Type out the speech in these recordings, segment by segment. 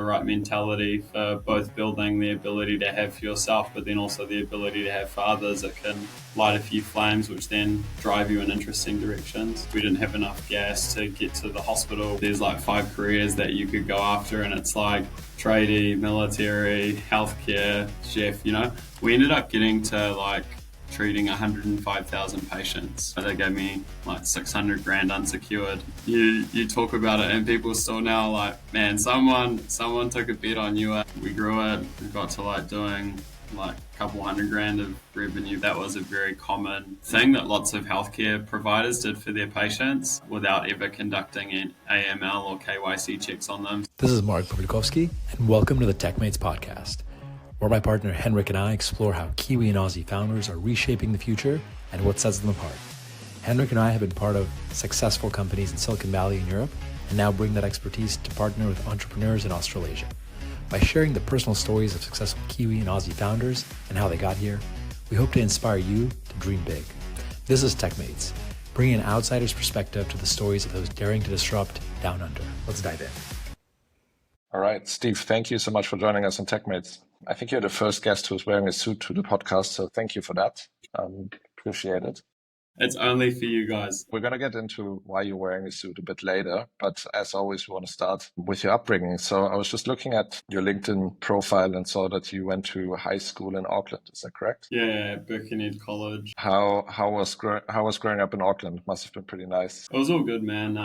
the right mentality for both building the ability to have for yourself, but then also the ability to have for others. It can light a few flames, which then drive you in interesting directions. We didn't have enough gas to get to the hospital. There's like 5 careers that you could go after, and it's like tradie, military, healthcare, chef, We ended up getting to like treating 105,000 patients. They gave me like 600 grand unsecured. You talk about it and people still now like, man, someone took a bet on you. We grew it. We got to like doing like a couple hundred grand of revenue. That was a very common thing that lots of healthcare providers did for their patients without ever conducting an AML or KYC checks on them. This is Mark Publikowski, and welcome to the TechMates podcast, where my partner Henrik and I explore how Kiwi and Aussie founders are reshaping the future and what sets them apart. Henrik and I have been part of successful companies in Silicon Valley and Europe, and now bring that expertise to partner with entrepreneurs in Australasia. By sharing the personal stories of successful Kiwi and Aussie founders and how they got here, we hope to inspire you to dream big. This is TechMates, bringing an outsider's perspective to the stories of those daring to disrupt down under. Let's dive in. All right, Steve, thank you so much for joining us on TechMates. I think you're the first guest who's wearing a suit to the podcast, so thank you for that. Appreciate it. It's only for you guys. We're going to get into why you're wearing a suit a bit later, but as always, we want to start with your upbringing. So I was just looking at your LinkedIn profile and saw that you went to high school in Auckland. Is that correct? Yeah, Birkenhead College. How was growing up in Auckland? Must have been pretty nice. It was all good, man.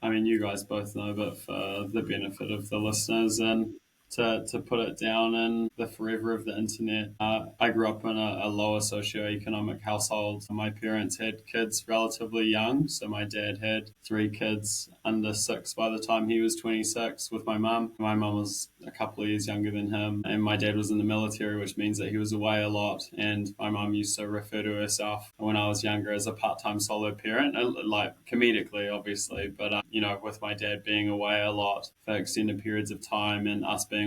I mean, you guys both know, but for the benefit of the listeners and to put it down in the forever of the internet, I grew up in a lower socioeconomic household. My parents had kids relatively young. So my dad had 3 kids under 6 by the time he was 26 with my mum. My mum was a couple of years younger than him. And my dad was in the military, which means that he was away a lot. And my mum used to refer to herself when I was younger as a part-time solo parent, like comedically, obviously. But, with my dad being away a lot for extended periods of time and us being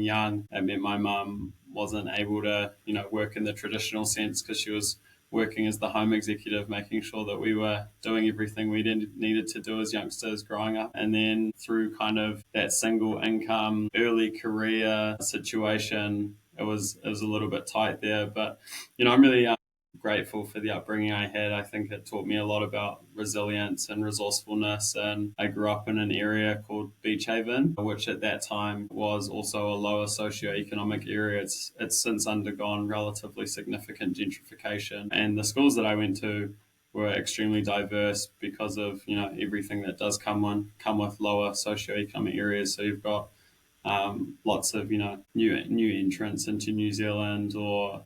young, it meant my mum wasn't able to, work in the traditional sense because she was working as the home executive, making sure that we were doing everything we needed to do as youngsters growing up. And then through kind of that single income, early career situation, it was a little bit tight there. But, I'm really grateful for the upbringing I had. I think it taught me a lot about resilience and resourcefulness. And I grew up in an area called Beach Haven, which at that time was also a lower socioeconomic area. It's since undergone relatively significant gentrification. And the schools that I went to were extremely diverse because of, everything that does come with lower socioeconomic areas. So you've got lots of, new entrants into New Zealand or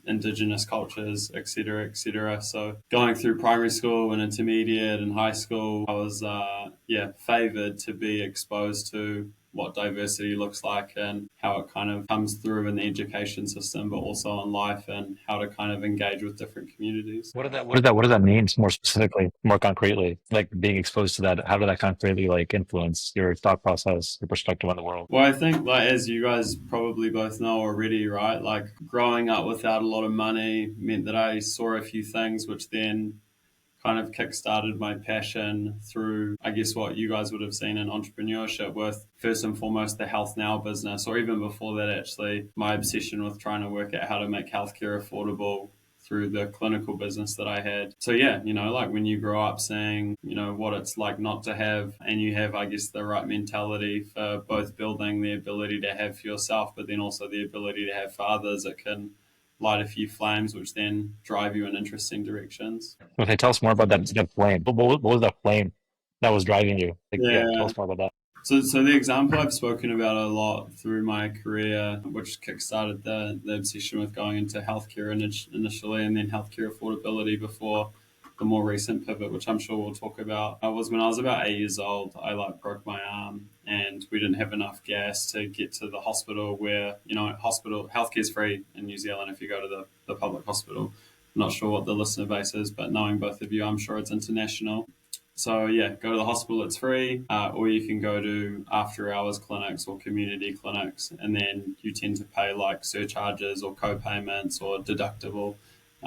indigenous cultures, et cetera, et cetera. So going through primary school and intermediate and high school, I was, favored to be exposed to what diversity looks like and how it kind of comes through in the education system, but also in life and how to kind of engage with different communities. What does that mean more specifically, more concretely? Like being exposed to that, how did that concretely influence your thought process, your perspective on the world? Well, I think as you guys probably both know already, right? Like growing up without a lot of money meant that I saw a few things which then kind of kickstarted my passion through, I guess, what you guys would have seen in entrepreneurship with first and foremost the HealthNow business, or even before that, actually, my obsession with trying to work out how to make healthcare affordable through the clinical business that I had. So yeah, like when you grow up seeing, what it's like not to have, and you have, I guess, the right mentality for both building the ability to have for yourself, but then also the ability to have for others, it can light a few flames, which then drive you in interesting directions. Okay, tell us more about that flame. What was that flame that was driving you? Tell us more about that. So the example I've spoken about a lot through my career, which kickstarted the obsession with going into healthcare initially, and then healthcare affordability before the more recent pivot, which I'm sure we'll talk about, was when I was about 8 years old. I broke my arm and we didn't have enough gas to get to the hospital where, healthcare is free in New Zealand if you go to the public hospital. I'm not sure what the listener base is, but knowing both of you, I'm sure it's international. So yeah, go to the hospital, it's free, or you can go to after hours clinics or community clinics, and then you tend to pay like surcharges or co-payments or deductible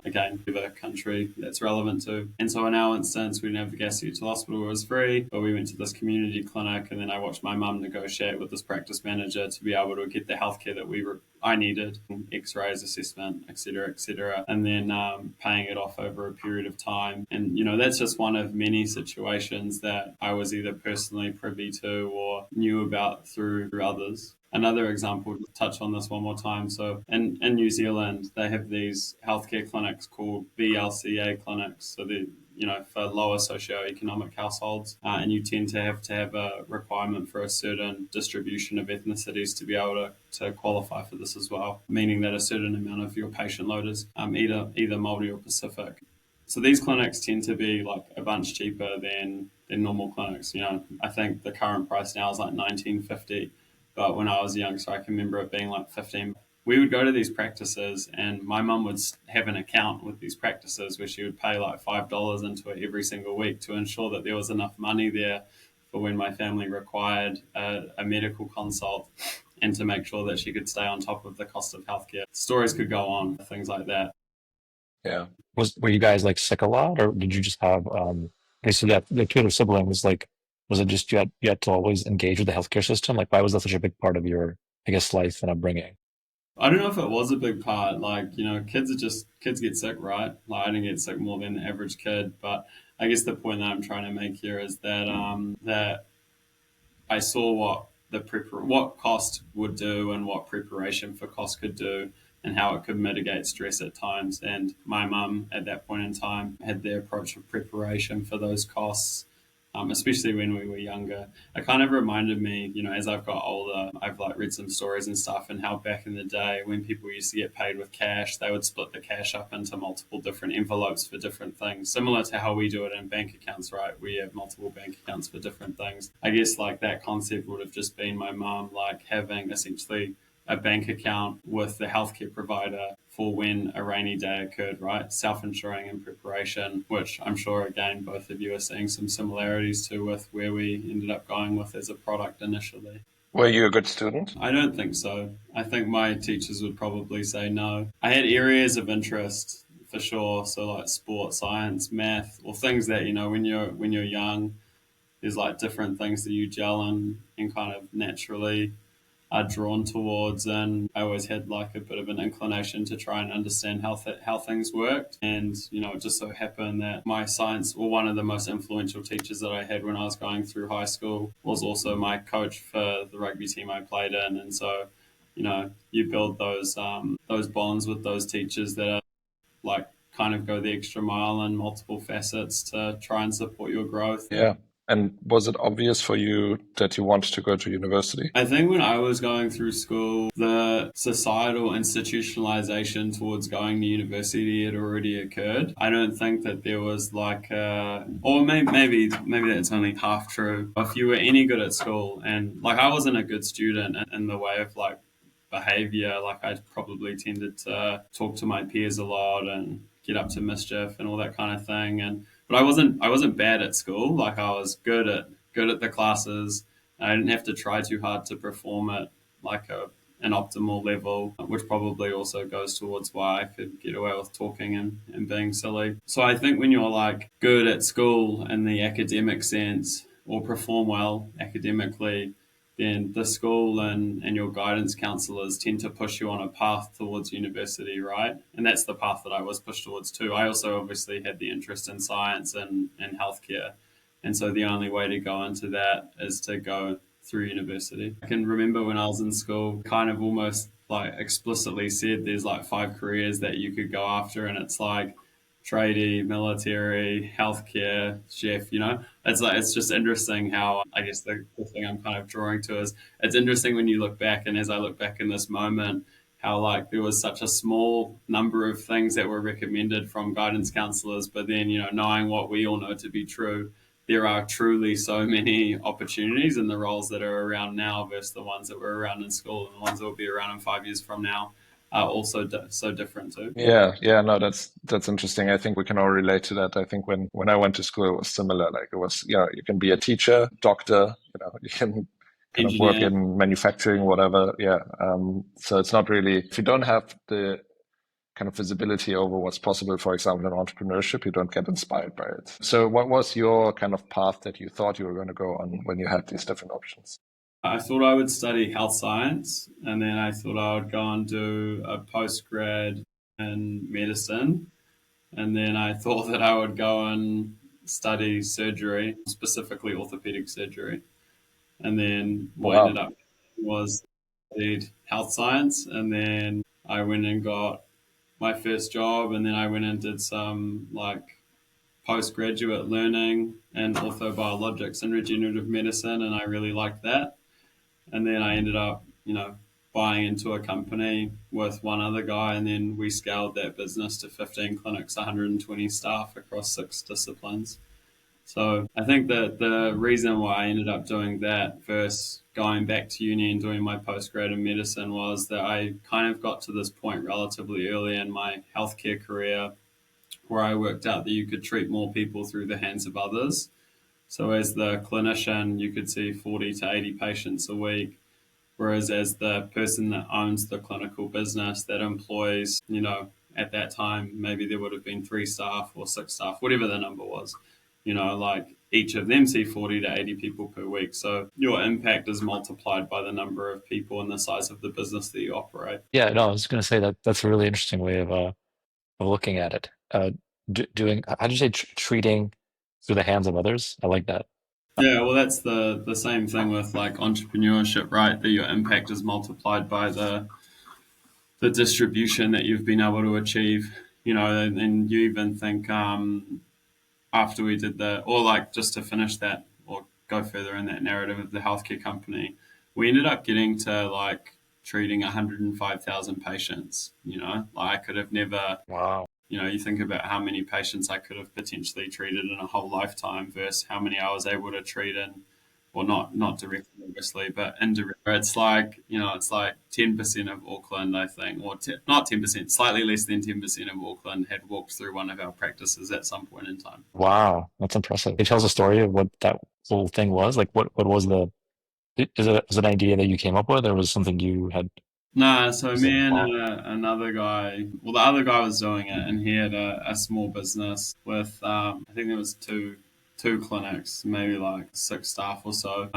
again, the country that's relevant to. And so in our instance, we didn't have the gas to get to the hospital, it was free, but we went to this community clinic, and then I watched my mum negotiate with this practice manager to be able to get the healthcare that I needed, x-rays, assessment, etc., and then paying it off over a period of time. And, that's just one of many situations that I was either personally privy to or knew about through others. Another example, to touch on this one more time. So in New Zealand, they have these healthcare clinics called BLCA clinics. So they for lower socioeconomic households, and you tend to have a requirement for a certain distribution of ethnicities to be able to qualify for this as well, meaning that a certain amount of your patient load is either Māori or Pacific. So these clinics tend to be like a bunch cheaper than normal clinics. I think the current price now is like $19.50, but when I was young, so I can remember it being like 15. We would go to these practices, and my mum would have an account with these practices where she would pay like $5 into it every single week to ensure that there was enough money there for when my family required a medical consult, and to make sure that she could stay on top of the cost of healthcare. Stories could go on, things like that. Yeah. Were you guys like sick a lot, or did you just have okay, so that the two other siblings, like, was it just you had to always engage with the healthcare system? Like, why was that such a big part of your, I guess, life and upbringing? I don't know if it was a big part. Like, kids get sick, right? Like, I didn't get sick more than the average kid. But I guess the point that I'm trying to make here is that I saw what cost would do and what preparation for cost could do, and how it could mitigate stress at times. And my mum at that point in time had the approach of preparation for those costs, especially when we were younger. It kind of reminded me, as I've got older, I've like read some stories and stuff, and how back in the day when people used to get paid with cash, they would split the cash up into multiple different envelopes for different things, similar to how we do it in bank accounts, right? We have multiple bank accounts for different things. I guess like that concept would have just been my mum like having essentially a bank account with the healthcare provider for when a rainy day occurred, right? Self-insuring in preparation, which I'm sure, again, both of you are seeing some similarities to with where we ended up going with as a product initially. Were you a good student? I don't think so. I think my teachers would probably say no. I had areas of interest for sure, so like sport, science, math, or things that, when you're young, there's like different things that you gel and kind of naturally are drawn towards. And I always had like a bit of an inclination to try and understand how things worked. And it just so happened that my science, or one of the most influential teachers that I had when I was going through high school, was also my coach for the rugby team I played in. And so you build those bonds with those teachers that are like kind of go the extra mile in multiple facets to try and support your growth. Yeah. And was it obvious for you that you wanted to go to university? I think when I was going through school, the societal institutionalization towards going to university had already occurred. I don't think that there was like or maybe that's only half true. If you were any good at school, and like I wasn't a good student in the way of like behavior, like I probably tended to talk to my peers a lot and get up to mischief and all that kind of thing. But I wasn't bad at school. Like I was good at the classes. I didn't have to try too hard to perform at like an optimal level, which probably also goes towards why I could get away with talking and being silly. So I think when you're like good at school in the academic sense, or perform well academically, then the school and your guidance counselors tend to push you on a path towards university, right? And that's the path that I was pushed towards too. I also obviously had the interest in science and healthcare. And so the only way to go into that is to go through university. I can remember when I was in school, kind of almost like explicitly said there's like 5 careers that you could go after, and it's like tradie, military, healthcare, chef, it's just interesting how I guess the thing I'm kind of drawing to is it's interesting when you look back, and as I look back in this moment, how like there was such a small number of things that were recommended from guidance counselors, but then, knowing what we all know to be true, there are truly so many opportunities in the roles that are around now versus the ones that were around in school, and the ones that will be around in 5 years from now are also so different too. Yeah, no, that's interesting. I think we can all relate to that. I think when I went to school, it was similar. Like it was, you can be a teacher, doctor, you can kind of work Engineer. in manufacturing, whatever. Yeah. So it's not really, if you don't have the kind of visibility over what's possible, for example, in entrepreneurship, you don't get inspired by it. So what was your kind of path that you thought you were going to go on when you had these different options? I thought I would study health science, and then I thought I would go and do a postgrad in medicine, and then I thought that I would go and study surgery, specifically orthopedic surgery. And then what ended Wow. up was I studied health science, and then I went and got my first job, and then I went and did some like postgraduate learning in orthobiologics and regenerative medicine, and I really liked that. And then I ended up, buying into a company with one other guy, and then we scaled that business to 15 clinics, 120 staff across 6 disciplines. So I think that the reason why I ended up doing that versus going back to uni and doing my postgrad in medicine was that I kind of got to this point relatively early in my healthcare career where I worked out that you could treat more people through the hands of others. So as the clinician, you could see 40 to 80 patients a week. Whereas as the person that owns the clinical business that employs, at that time, maybe there would have been 3 staff or 6 staff, whatever the number was, like each of them see 40 to 80 people per week. So your impact is multiplied by the number of people and the size of the business that you operate. Yeah, no, I was going to say that that's a really interesting way of looking at it. Doing, how do you say, treating through the hands of others? I like that. Yeah, well, that's the same thing with like entrepreneurship, right? That your impact is multiplied by the distribution that you've been able to achieve, and you even think after we did or like just to finish that or go further in that narrative of the healthcare company, we ended up getting to like treating 105,000 patients. Like I could have never, Wow. you think about how many patients I could have potentially treated in a whole lifetime versus how many I was able to treat in, well, not directly, obviously, but indirectly. It's like 10% of Auckland, I think, or not 10%, slightly less than 10% of Auckland had walked through one of our practices at some point in time. Wow, that's impressive. It tells a story of what that whole thing was. Like, what was is it an idea that you came up with, or was it something you had? No, so Was it me and involved? another guy, well, the other guy was doing it, and he had a small business with, I think there was two clinics, maybe like 6 staff or so,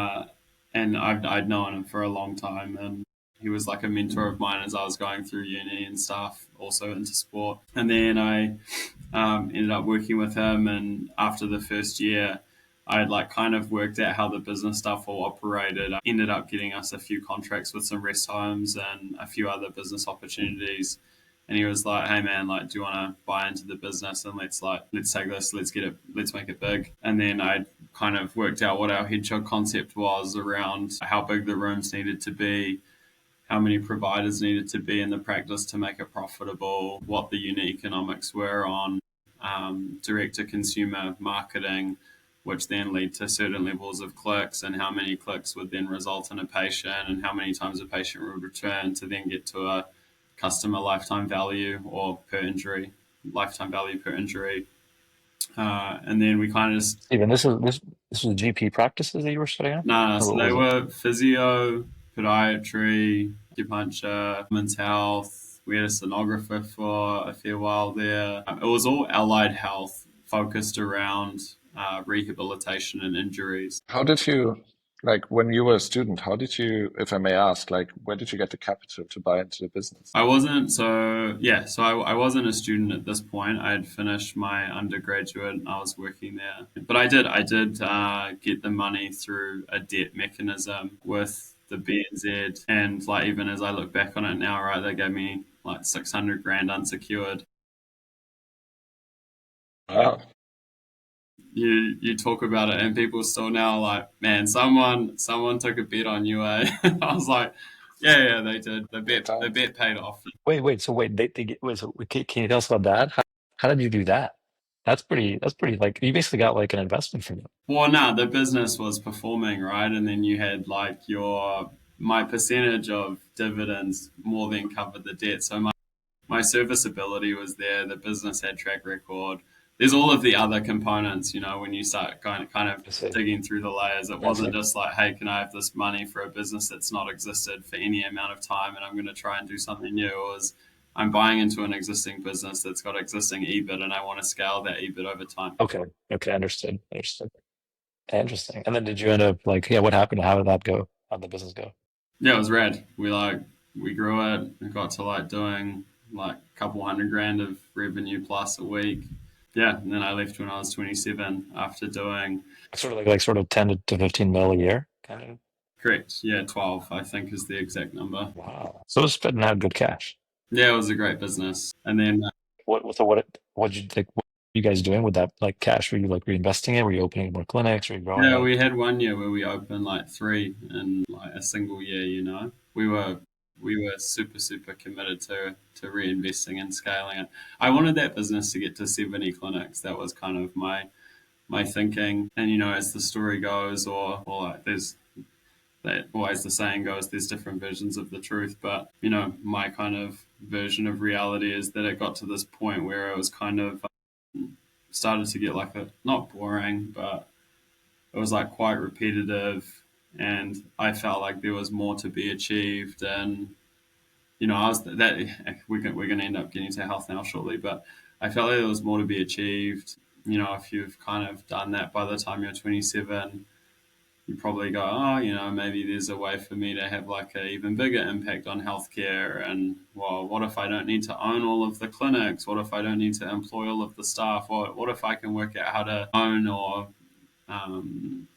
and I'd known him for a long time, and he was like a mentor of mine as I was going through uni and stuff, also into sport. And then I ended up working with him, and after the first year, I had like kind of worked out how the business stuff all operated. I ended up getting us a few contracts with some rest homes and a few other business opportunities. And he was like, "Hey man, like, do you want to buy into the business and let's take this, let's make it big." And then I kind of worked out what our hedgehog concept was around how big the rooms needed to be, how many providers needed to be in the practice to make it profitable, what the unit economics were on direct to consumer marketing, which then lead to certain levels of clicks, and how many clicks would then result in a patient, and how many times a patient would return to then get to a customer lifetime value or per injury, lifetime value per injury. And then we kind of just, Steven, this was GP practices that you were studying, nah, or so what they was it? were physio, podiatry, acupuncture, women's health. We had a sonographer for a fair while there. It was all allied health focused around rehabilitation and injuries. How did you, like, when you were a student, how did you, if I may ask, like, where did you get the capital to buy into the business? I wasn't so yeah, so I wasn't a student at this point. I had finished my undergraduate and I was working there. But I did get the money through a debt mechanism with the BNZ, and like even as I look back on it now, right, they gave me like 600 grand unsecured. Wow. You talk about it and people still now like, man, someone took a bet on you, eh? I was like, yeah, they did. The Good bet times. paid off. Wait, they get, wait, so can you tell us about that? How did you do that? That's pretty, like, you basically got like an investment from them. Well, no, the business was performing, right? And then you had like my percentage of dividends more than covered the debt. So my serviceability was there. The business had track record. There's all of the other components, when you start kind of I see. digging through the layers. It I wasn't see. just like, hey, can I have this money for a business that's not existed for any amount of time and I'm going to try and do something new? It was, I'm buying into an existing business that's got existing EBIT, and I want to scale that EBIT over time. Okay. Okay. Understood. Understood. Interesting. And then did you end up like, yeah, what happened? How did that go? How'd the business go? Yeah, it was rad. We grew it. It got to like doing like a couple hundred grand of revenue plus a week. Yeah, and then I left when I was 27 after doing Sort of like sort of 10 to 15 mil a year kind of. correct. Yeah, 12 I think is the exact number. Wow. So it's spitting out good cash. Yeah, it was a great business. And then What did you think, what were you guys doing with that like cash? Were you like reinvesting it? Were you opening more clinics? Were you growing yeah, it? we had one year where we opened like three in like a single year. We were super committed to reinvesting and scaling it. I wanted that business to get to 70 clinics. That was kind of my thinking. And as the story goes, or like there's that always the saying goes, there's different versions of the truth. But my kind of version of reality is that it got to this point where it was kind of started to get like a not boring, but it was like quite repetitive, and I felt like there was more to be achieved. And I was that we're going to end up getting to health now shortly, but I felt like there was more to be achieved. If you've kind of done that by the time you're 27, you probably go, oh, maybe there's a way for me to have like an even bigger impact on healthcare. And well, what if I don't need to own all of the clinics? What if I don't need to employ all of the staff? Or what if I can work out how to own or um,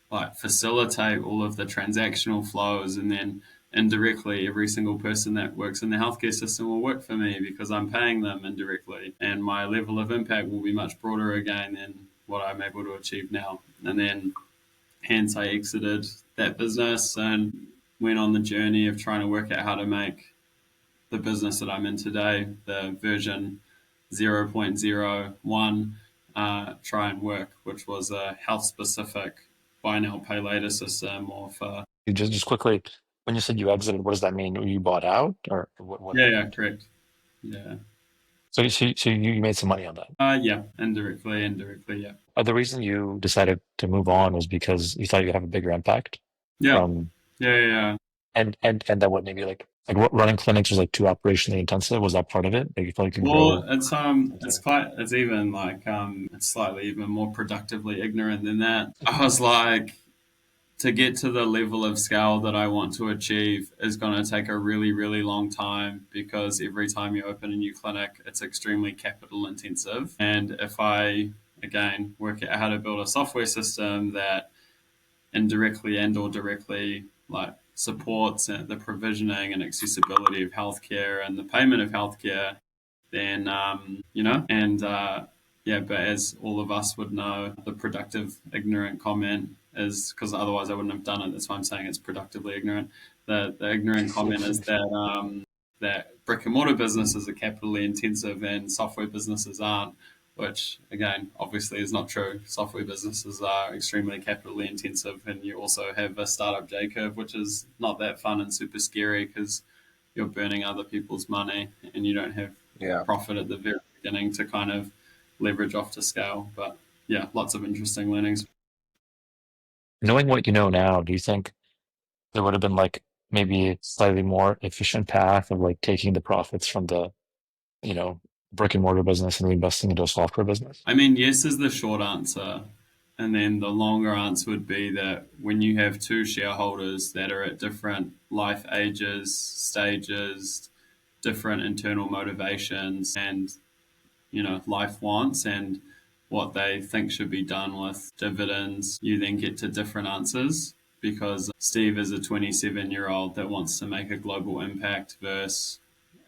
like facilitate all of the transactional flows, and then indirectly every single person that works in the healthcare system will work for me because I'm paying them indirectly, and my level of impact will be much broader again than what I'm able to achieve now. And then hence I exited that business and went on the journey of trying to work out how to make the business that I'm in today, the version 0.01, try and work, which was a health specific buy now, pay later system. Or for You just quickly, when you said you exited, what does that mean? Were you bought out or what yeah, happened? correct. Yeah. So you made some money on that. Yeah, indirectly, yeah. The reason you decided to move on was because you thought you'd have a bigger impact Yeah, from, yeah. and that what maybe like what running clinics was like too operationally intensive. Was that part of it? Like you felt you could Well, grow. it's even like it's slightly even more productively ignorant than that. I was like, to get to the level of scale that I want to achieve is going to take a really, really long time, because every time you open a new clinic, it's extremely capital intensive. And if I, again, work out how to build a software system that indirectly and or directly like supports the provisioning and accessibility of healthcare and the payment of healthcare, then and yeah, but as all of us would know, the productive ignorant comment is, because otherwise I wouldn't have done it. That's why I'm saying it's productively ignorant. The ignorant comment is that brick and mortar businesses are capitally intensive and software businesses aren't, which again obviously is not true. Software businesses are extremely capitally intensive, and you also have a startup J curve, which is not that fun and super scary because you're burning other people's money and you don't have Yeah. profit at the very beginning to kind of leverage off to scale. But yeah, lots of interesting learnings. Knowing what you know now, do you think there would have been like maybe a slightly more efficient path of like taking the profits from the, you know, brick and mortar business and reinvesting into a software business? I mean, yes is the short answer. And then the longer answer would be that when you have two shareholders that are at different life ages, stages, different internal motivations, and life wants, and what they think should be done with dividends, you then get to different answers, because Steve is a 27-year-old that wants to make a global impact versus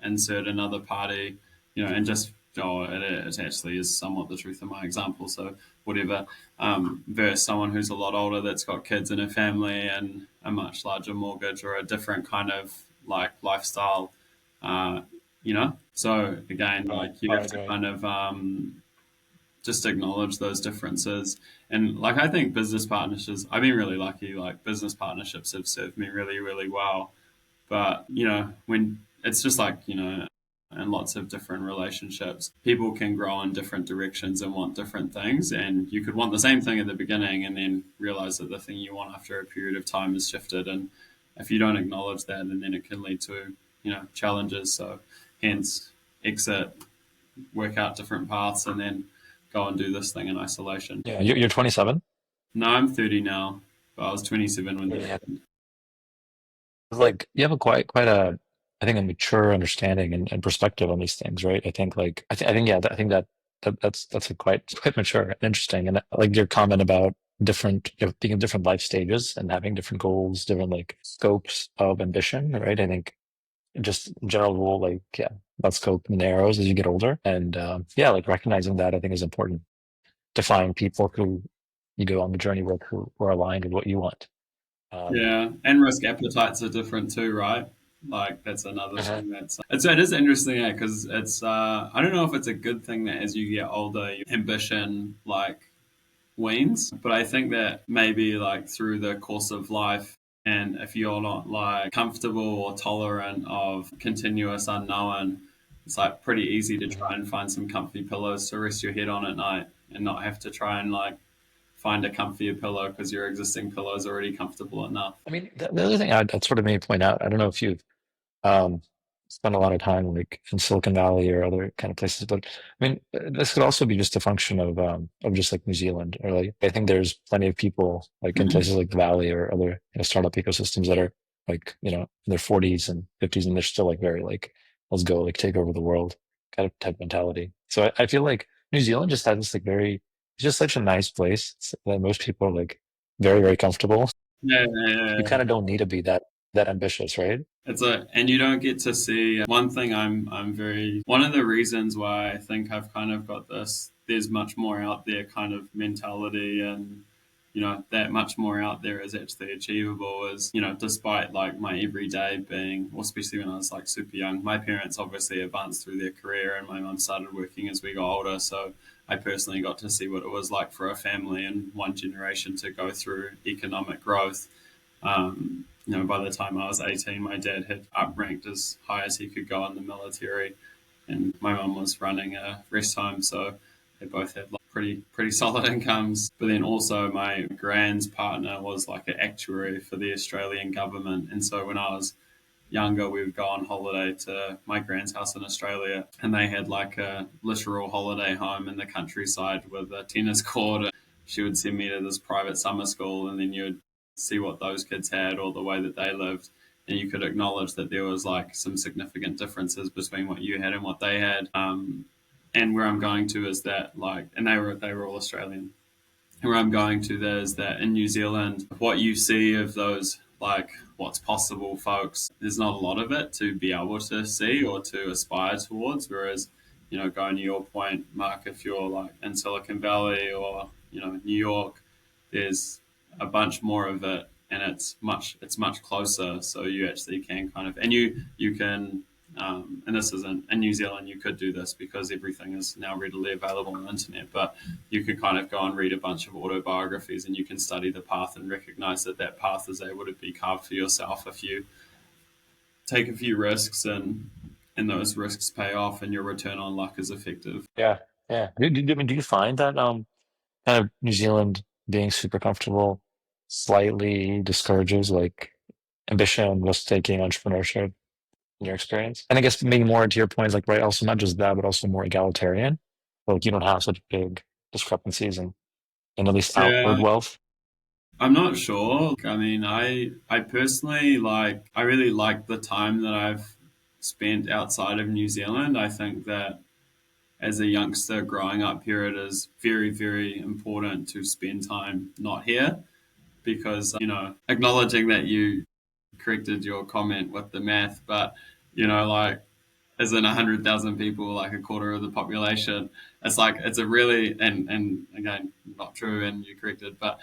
insert another party, and just it actually is somewhat the truth of my example, so whatever, versus someone who's a lot older that's got kids and a family and a much larger mortgage or a different kind of like lifestyle, uh, so again, Right, like you have right, to right. kind of just acknowledge those differences. And like I think business partnerships, I've been really lucky. Like business partnerships have served me really, really well. But when it's just like in lots of different relationships, people can grow in different directions and want different things. And you could want the same thing at the beginning and then realize that the thing you want after a period of time has shifted. And if you don't acknowledge that, and then it can lead to challenges. So hence exit, work out different paths, and then go and do this thing in isolation. Yeah, you're 27. No, I'm 30 now, but I was 27 when that Yeah. happened. It's like you have a quite a, I think, a mature understanding and perspective on these things, right? I think like I think yeah, I think that's a quite mature and interesting. And like your comment about different, being in different life stages and having different goals, different like scopes of ambition, right? I think just general rule, like yeah, that scope narrows as you get older, and yeah, like recognizing that I think is important to find people who you go on the journey with who are aligned with what you want. Um, Yeah, and risk appetites are different too, right? Like that's another Mhm. thing it is interesting, yeah, because it's I don't know if it's a good thing that as you get older, your ambition like wanes, but I think that maybe like through the course of life, and if you're not like comfortable or tolerant of continuous unknown, it's like pretty easy to try and find some comfy pillows to rest your head on at night and not have to try and like find a comfier pillow because your existing pillow is already comfortable enough. I mean, the other thing I'd sort of maybe point out, I don't know if you've um, spent a lot of time like in Silicon Valley or other kind of places, but I mean, this could also be just a function of just like New Zealand, or like I think there's plenty of people like in places like the Valley or other startup ecosystems that are like in their 40s and 50s, and they're still like very like let's go like take over the world kind of type mentality. So I feel like New Zealand just has this like very it's just such a nice place that most people are like very comfortable. Yeah, yeah, You yeah. kind of don't need to be that ambitious, right? And you don't get to see one thing. I'm very one of the reasons why I think I've kind of got this. There's much more out there kind of mentality, and that much more out there is actually achievable. Is despite like my everyday being, or especially when I was like super young, my parents obviously advanced through their career, and my mum started working as we got older. So I personally got to see what it was like for a family in one generation to go through economic growth. By the time I was 18, my dad had upranked as high as he could go in the military, and my mum was running a rest home, so they both had like pretty solid incomes. But then also my grand's partner was like an actuary for the Australian government, and so when I was younger, we would go on holiday to my grand's house in Australia, and they had like a literal holiday home in the countryside with a tennis court. She would send me to this private summer school, and then you'd see what those kids had or the way that they lived. And you could acknowledge that there was like some significant differences between what you had and what they had. And where I'm going to is that like, and they were all Australian. Where I'm going to there is that in New Zealand, what you see of those like what's possible, folks, there's not a lot of it to be able to see or to aspire towards. Whereas, going to your point, Mark, if you're like in Silicon Valley or New York, there's a bunch more of it, and it's much closer. So you actually can kind of, and you can and this isn't in New Zealand, you could do this because everything is now readily available on the internet, but you could kind of go and read a bunch of autobiographies, and you can study the path and recognize that that path is able to be carved for yourself if you take a few risks, and those risks pay off and your return on luck is effective. Yeah, yeah. I mean, do you find that kind of New Zealand being super comfortable slightly discourages like ambition, risk taking, entrepreneurship in your experience? And I guess maybe more to your point is like right, also not just that, but also more egalitarian. Like you don't have such big discrepancies in at least Yeah, outward wealth. I'm not sure. I mean, I personally like I really like the time that I've spent outside of New Zealand. I think that as a youngster growing up here, it is very, very important to spend time not here because, acknowledging that you corrected your comment with the math, but, like, as in 100,000 people, like a quarter of the population, it's like, it's a really, and again, not true, and you corrected, but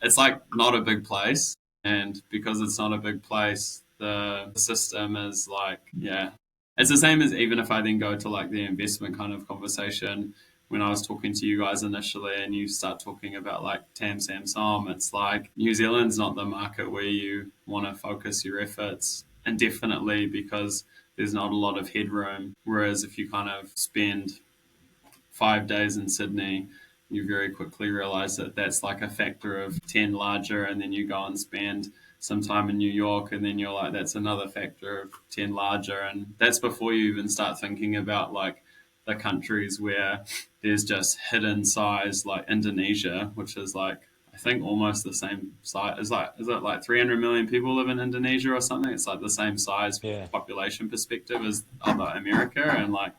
it's like not a big place. And because it's not a big place, the system is like, yeah, it's the same as even if I then go to like the investment kind of conversation when I was talking to you guys initially and you start talking about like Tam Sam Som, it's like New Zealand's not the market where you want to focus your efforts indefinitely because there's not a lot of headroom. Whereas if you kind of spend 5 days in Sydney, you very quickly realize that that's like a factor of 10 larger, and then you go and spend some time in New York, and then you're like, that's another factor of 10 larger. And that's before you even start thinking about like the countries where there's just hidden size, like Indonesia, which is like, I think almost the same size. Is it like 300 million people live in Indonesia or something? It's like the same size Yeah. population perspective as other America, and like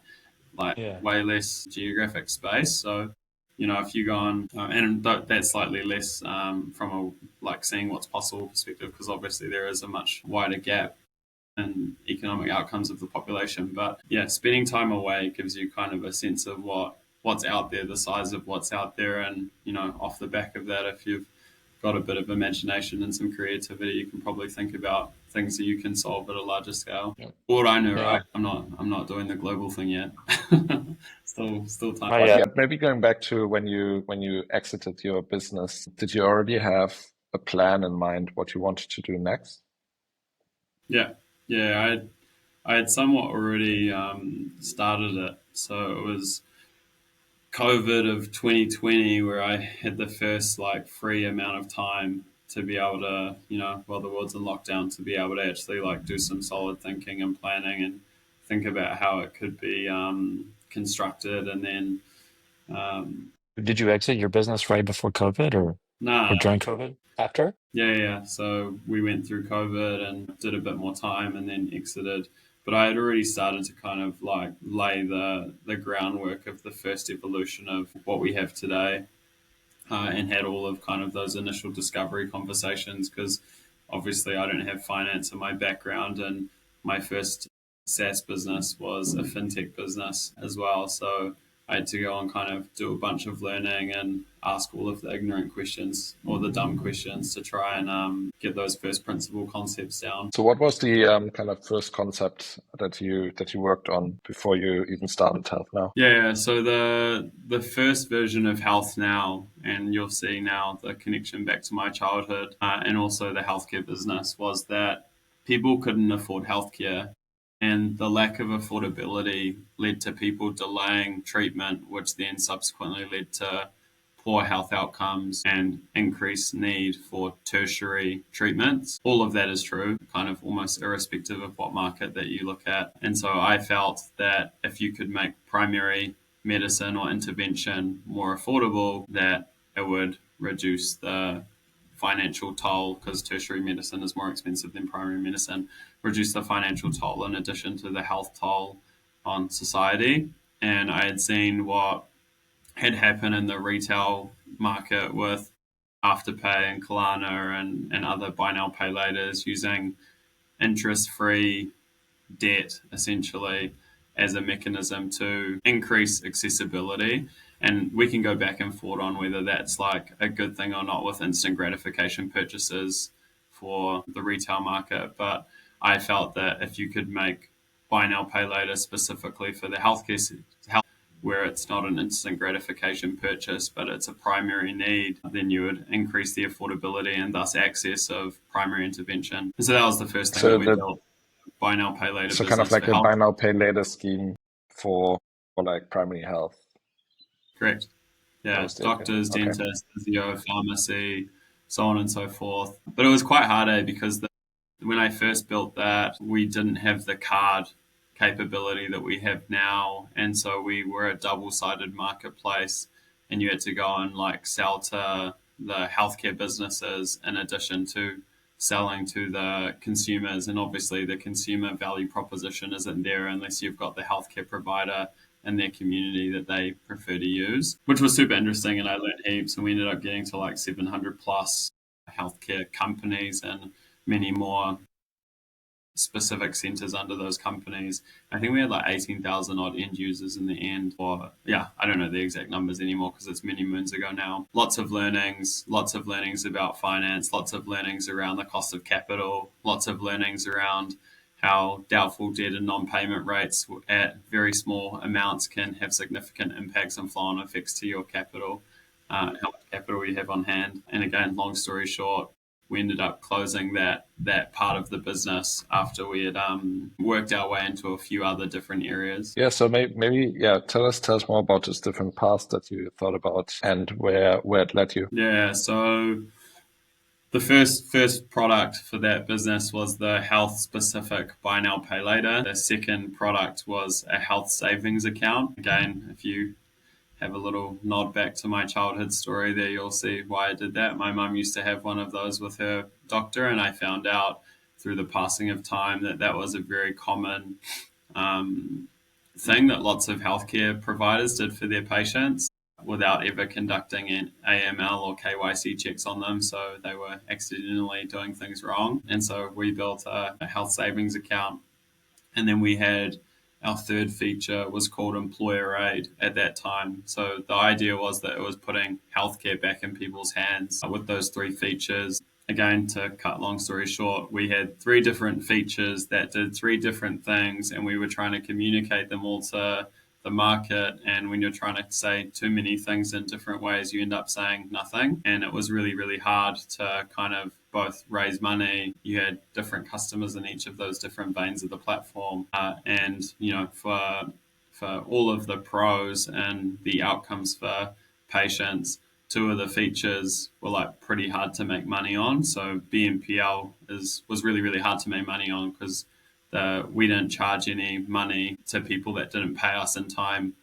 Yeah. way less geographic space. So, if you go on, and that's slightly less from a like seeing what's possible perspective, because obviously there is a much wider gap in economic outcomes of the population. But yeah, spending time away gives you kind of a sense of what's out there, the size of what's out there, and off the back of that, if you've got a bit of imagination and some creativity, you can probably think about things that you can solve at a larger scale. Yeah. What I know, Yeah. right? I'm not doing the global thing yet. Still time. Not But yet. yeah, maybe going back to when you exited your business, did you already have a plan in mind what you wanted to do next? Yeah, yeah. I had somewhat already started it, so it was COVID of 2020 where I had the first like free amount of time to be able to, while the world's in lockdown, to be able to actually like do some solid thinking and planning and think about how it could be constructed. And then, Did you exit your business right before COVID nah, or during COVID? After? yeah. So we went through COVID and did a bit more time and then exited. But I had already started to kind of like lay the groundwork of the first evolution of what we have today. And had all of kind of those initial discovery conversations, because obviously I don't have finance in my background, and my first SaaS business was a fintech business as well. So I had to go and kind of do a bunch of learning and ask all of the ignorant questions or the dumb questions to try and get those first principle concepts down. So what was the kind of first concept that you worked on before you even started HealthNow? Yeah, so the first version of HealthNow, and you'll see now the connection back to my childhood, and also the healthcare business, was that people couldn't afford healthcare, and the lack of affordability led to people delaying treatment, which then subsequently led to poor health outcomes and increased need for tertiary treatments. All of that is true, kind of almost irrespective of what market that you look at. And so I felt that if you could make primary medicine or intervention more affordable, that it would reduce the financial toll, because tertiary medicine is more expensive than primary medicine, reduce the financial toll in addition to the health toll on society. And I had seen what had happened in the retail market with Afterpay and Klarna and other buy now pay laters using interest free debt essentially as a mechanism to increase accessibility. And we can go back and forth on whether that's like a good thing or not with instant gratification purchases for the retail market. But I felt that if you could make buy now pay later specifically for the health, where it's not an instant gratification purchase, but it's a primary need, then you would increase the affordability and thus access of primary intervention. And so that was the first thing that we built, buy now, pay later So business kind of like for a health. buy now, pay later scheme for like primary health. Correct. Yeah, Mostly, doctors, okay. dentists, physio, pharmacy, so on and so forth. But it was quite hard, because when I first built that, we didn't have the card capability that we have now, and so we were a double-sided marketplace, and you had to go and like sell to the healthcare businesses in addition to selling to the consumers. And obviously the consumer value proposition isn't there unless you've got the healthcare provider in their community that they prefer to use, which was super interesting. And I learned heaps, and we ended up getting to like 700 plus healthcare companies and many more specific centers under those companies. I think we had like 18,000 odd end users in the end. Or yeah, I don't know the exact numbers anymore because it's many moons ago now. Lots of learnings about finance, lots of learnings around the cost of capital, lots of learnings around how doubtful debt and non-payment rates at very small amounts can have significant impacts and flow-on effects to your capital, how much capital you have on hand. And again, long story short, we ended up closing that part of the business after we had worked our way into a few other different areas. Yeah, so maybe tell us more about this different paths that you thought about and where it led you. Yeah, so The first product for that business was the health specific buy now pay later. The second product was a health savings account. Again, if you have a little nod back to my childhood story there, you'll see why I did that. My mum used to have one of those with her doctor, and I found out through the passing of time that that was a very common thing that lots of healthcare providers did for their patients without ever conducting an AML or KYC checks on them. So they were accidentally doing things wrong. And so we built a health savings account. And then we had our third feature was called employer aid at that time. So the idea was that it was putting healthcare back in people's hands with those three features. Again, to cut long story short, we had three different features that did three different things, and we were trying to communicate them all to the market. And when you're trying to say too many things in different ways, you end up saying nothing. And it was really, really hard to kind of both raise money. You had different customers in each of those different veins of the platform. And, you know, for all of the pros and the outcomes for patients, two of the features were like pretty hard to make money on. So BNPL was really, really hard to make money on because we didn't charge any money to people that didn't pay us in time.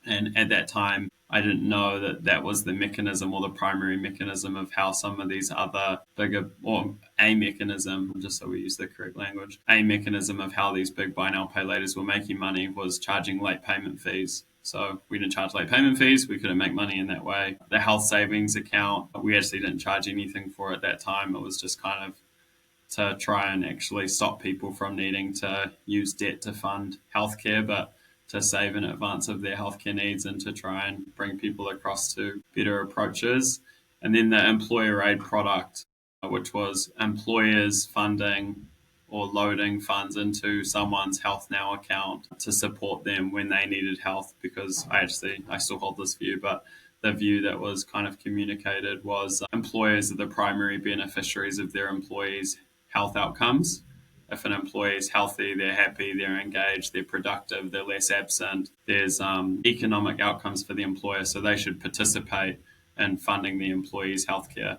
And at that time, I didn't know that that was the mechanism or the primary mechanism of how some of these other bigger, or a mechanism, just so we use the correct language, a mechanism of how these big buy now pay laters were making money was charging late payment fees. So we didn't charge late payment fees. We couldn't make money in that way. The health savings account, we actually didn't charge anything for at that time. It was just kind of to try and actually stop people from needing to use debt to fund healthcare, but to save in advance of their healthcare needs and to try and bring people across to better approaches. And then the employer aid product, which was employers funding or loading funds into someone's HealthNow account to support them when they needed health. Because I still hold this view, but the view that was kind of communicated was employers are the primary beneficiaries of their employees' health outcomes. If an employee is healthy, they're happy, they're engaged, they're productive, they're less absent. There's economic outcomes for the employer, so they should participate in funding the employee's healthcare.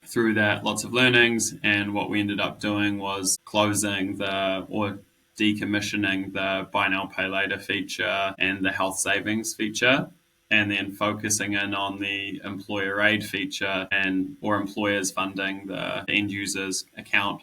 Through that, lots of learnings, and what we ended up doing was closing or decommissioning the buy now pay later feature and the health savings feature, and then focusing in on the employer aid feature or employers funding the end user's account.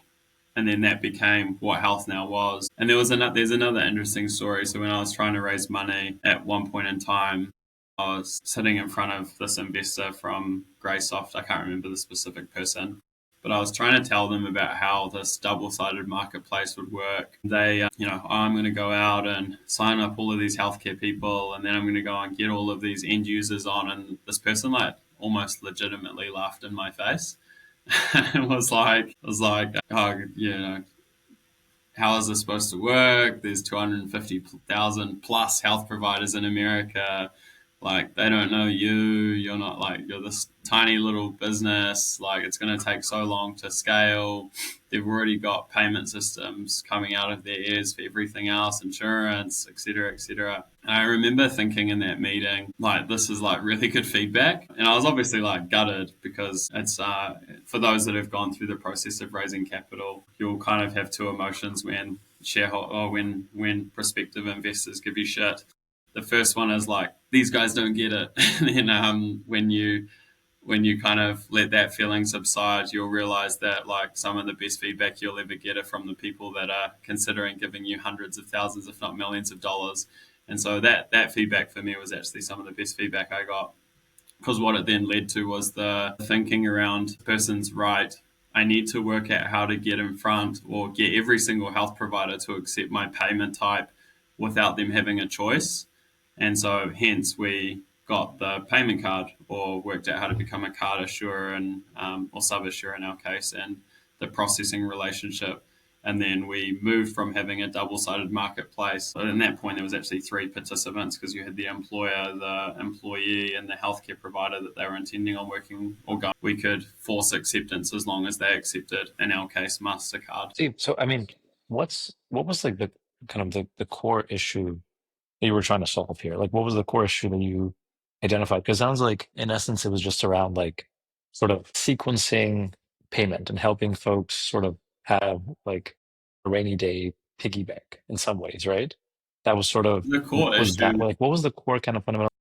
And then that became what HealthNow was. And there's another interesting story. So when I was trying to raise money at one point in time, I was sitting in front of this investor from Greysoft. I can't remember the specific person, but I was trying to tell them about how this double-sided marketplace would work. They, I'm going to go out and sign up all of these healthcare people, and then I'm going to go and get all of these end users on. And this person almost legitimately laughed in my face. It was like, oh, how is this supposed to work? There's 250,000 plus health providers in America. Like, they don't know you. You're not you're this tiny little business. Like, it's going to take so long to scale. They've already got payment systems coming out of their ears for everything else, insurance, et cetera, et cetera. And I remember thinking in that meeting, this is really good feedback. And I was obviously gutted because it's, for those that have gone through the process of raising capital, you'll kind of have two emotions when when prospective investors give you shit. The first one is these guys don't get it. And then when you kind of let that feeling subside, you'll realize that some of the best feedback you'll ever get are from the people that are considering giving you hundreds of thousands, if not millions of dollars. And so that feedback for me was actually some of the best feedback I got, because what it then led to was the thinking around the person's right. I need to work out how to get in front or get every single health provider to accept my payment type without them having a choice. And so hence we got the payment card, or worked out how to become a card issuer or sub-issuer in our case, and the processing relationship. And then we moved from having a double-sided marketplace. So at that point, there was actually three participants, because you had the employer, the employee, and the healthcare provider that they were intending on working or going. We could force acceptance as long as they accepted, in our case, MasterCard. See, so I mean, what was the kind of the core issue that you were trying to solve here? What was the core issue that you identified? Because it sounds like, in essence, it was just around sort of sequencing payment and helping folks sort of have like a rainy day piggy bank in some ways, right? That was sort of, The core was that issue, like, what was the core kind of fundamental?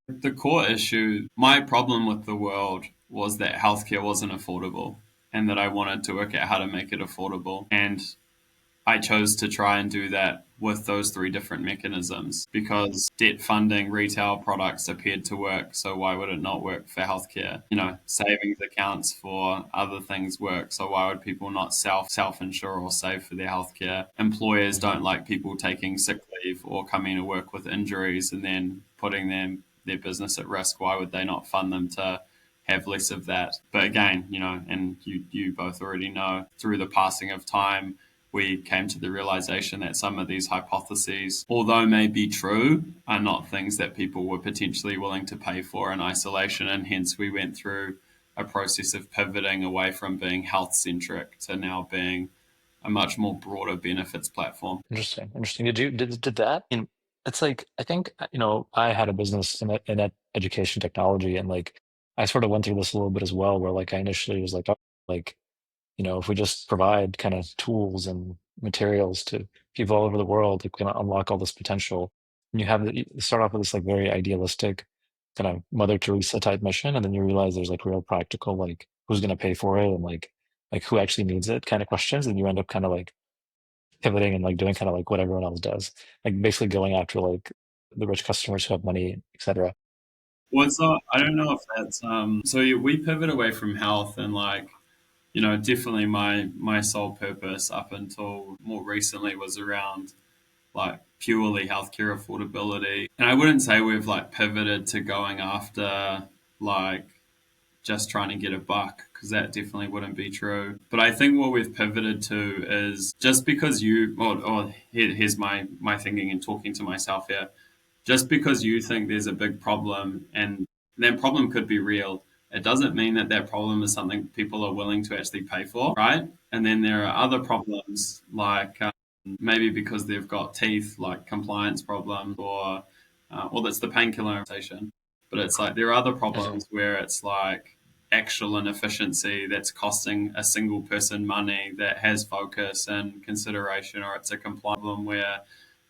my problem with the world was that healthcare wasn't affordable and that I wanted to work out how to make it affordable. And I chose to try and do that with those three different mechanisms because debt funding retail products appeared to work. So why would it not work for healthcare? Savings accounts for other things work. So why would people not self insure or save for their healthcare? Employers don't like people taking sick leave or coming to work with injuries and then putting their business at risk. Why would they not fund them to have less of that? But again, and you both already know, through the passing of time, we came to the realization that some of these hypotheses, although may be true, are not things that people were potentially willing to pay for in isolation. And hence we went through a process of pivoting away from being health centric to now being a much more broader benefits platform. Interesting. Did that? It's like, I think, I had a business in education technology, and like, I sort of went through this a little bit as well, where like I initially was like, oh, like, if we just provide kind of tools and materials to people all over the world, we can unlock all this potential. And you start off with this like very idealistic kind of Mother Teresa type mission, and then you realize there's like real practical, like who's going to pay for it, and like who actually needs it kind of questions, and you end up kind of like pivoting and like doing kind of like what everyone else does, like basically going after like the rich customers who have money, etc. Well, so I don't know if that's we pivot away from health and like definitely my sole purpose up until more recently was around like purely healthcare affordability. And I wouldn't say we've like pivoted to going after like just trying to get a buck because that definitely wouldn't be true. But I think what we've pivoted to is just because here's my thinking and talking to myself here. Just because you think there's a big problem and that problem could be real, it doesn't mean that that problem is something people are willing to actually pay for, right? And then there are other problems like maybe because they've got teeth, like compliance problems, or that's the painkiller conversation. But it's like there are other Mhm. problems where it's like actual inefficiency that's costing a single person money that has focus and consideration, or it's a compliance problem where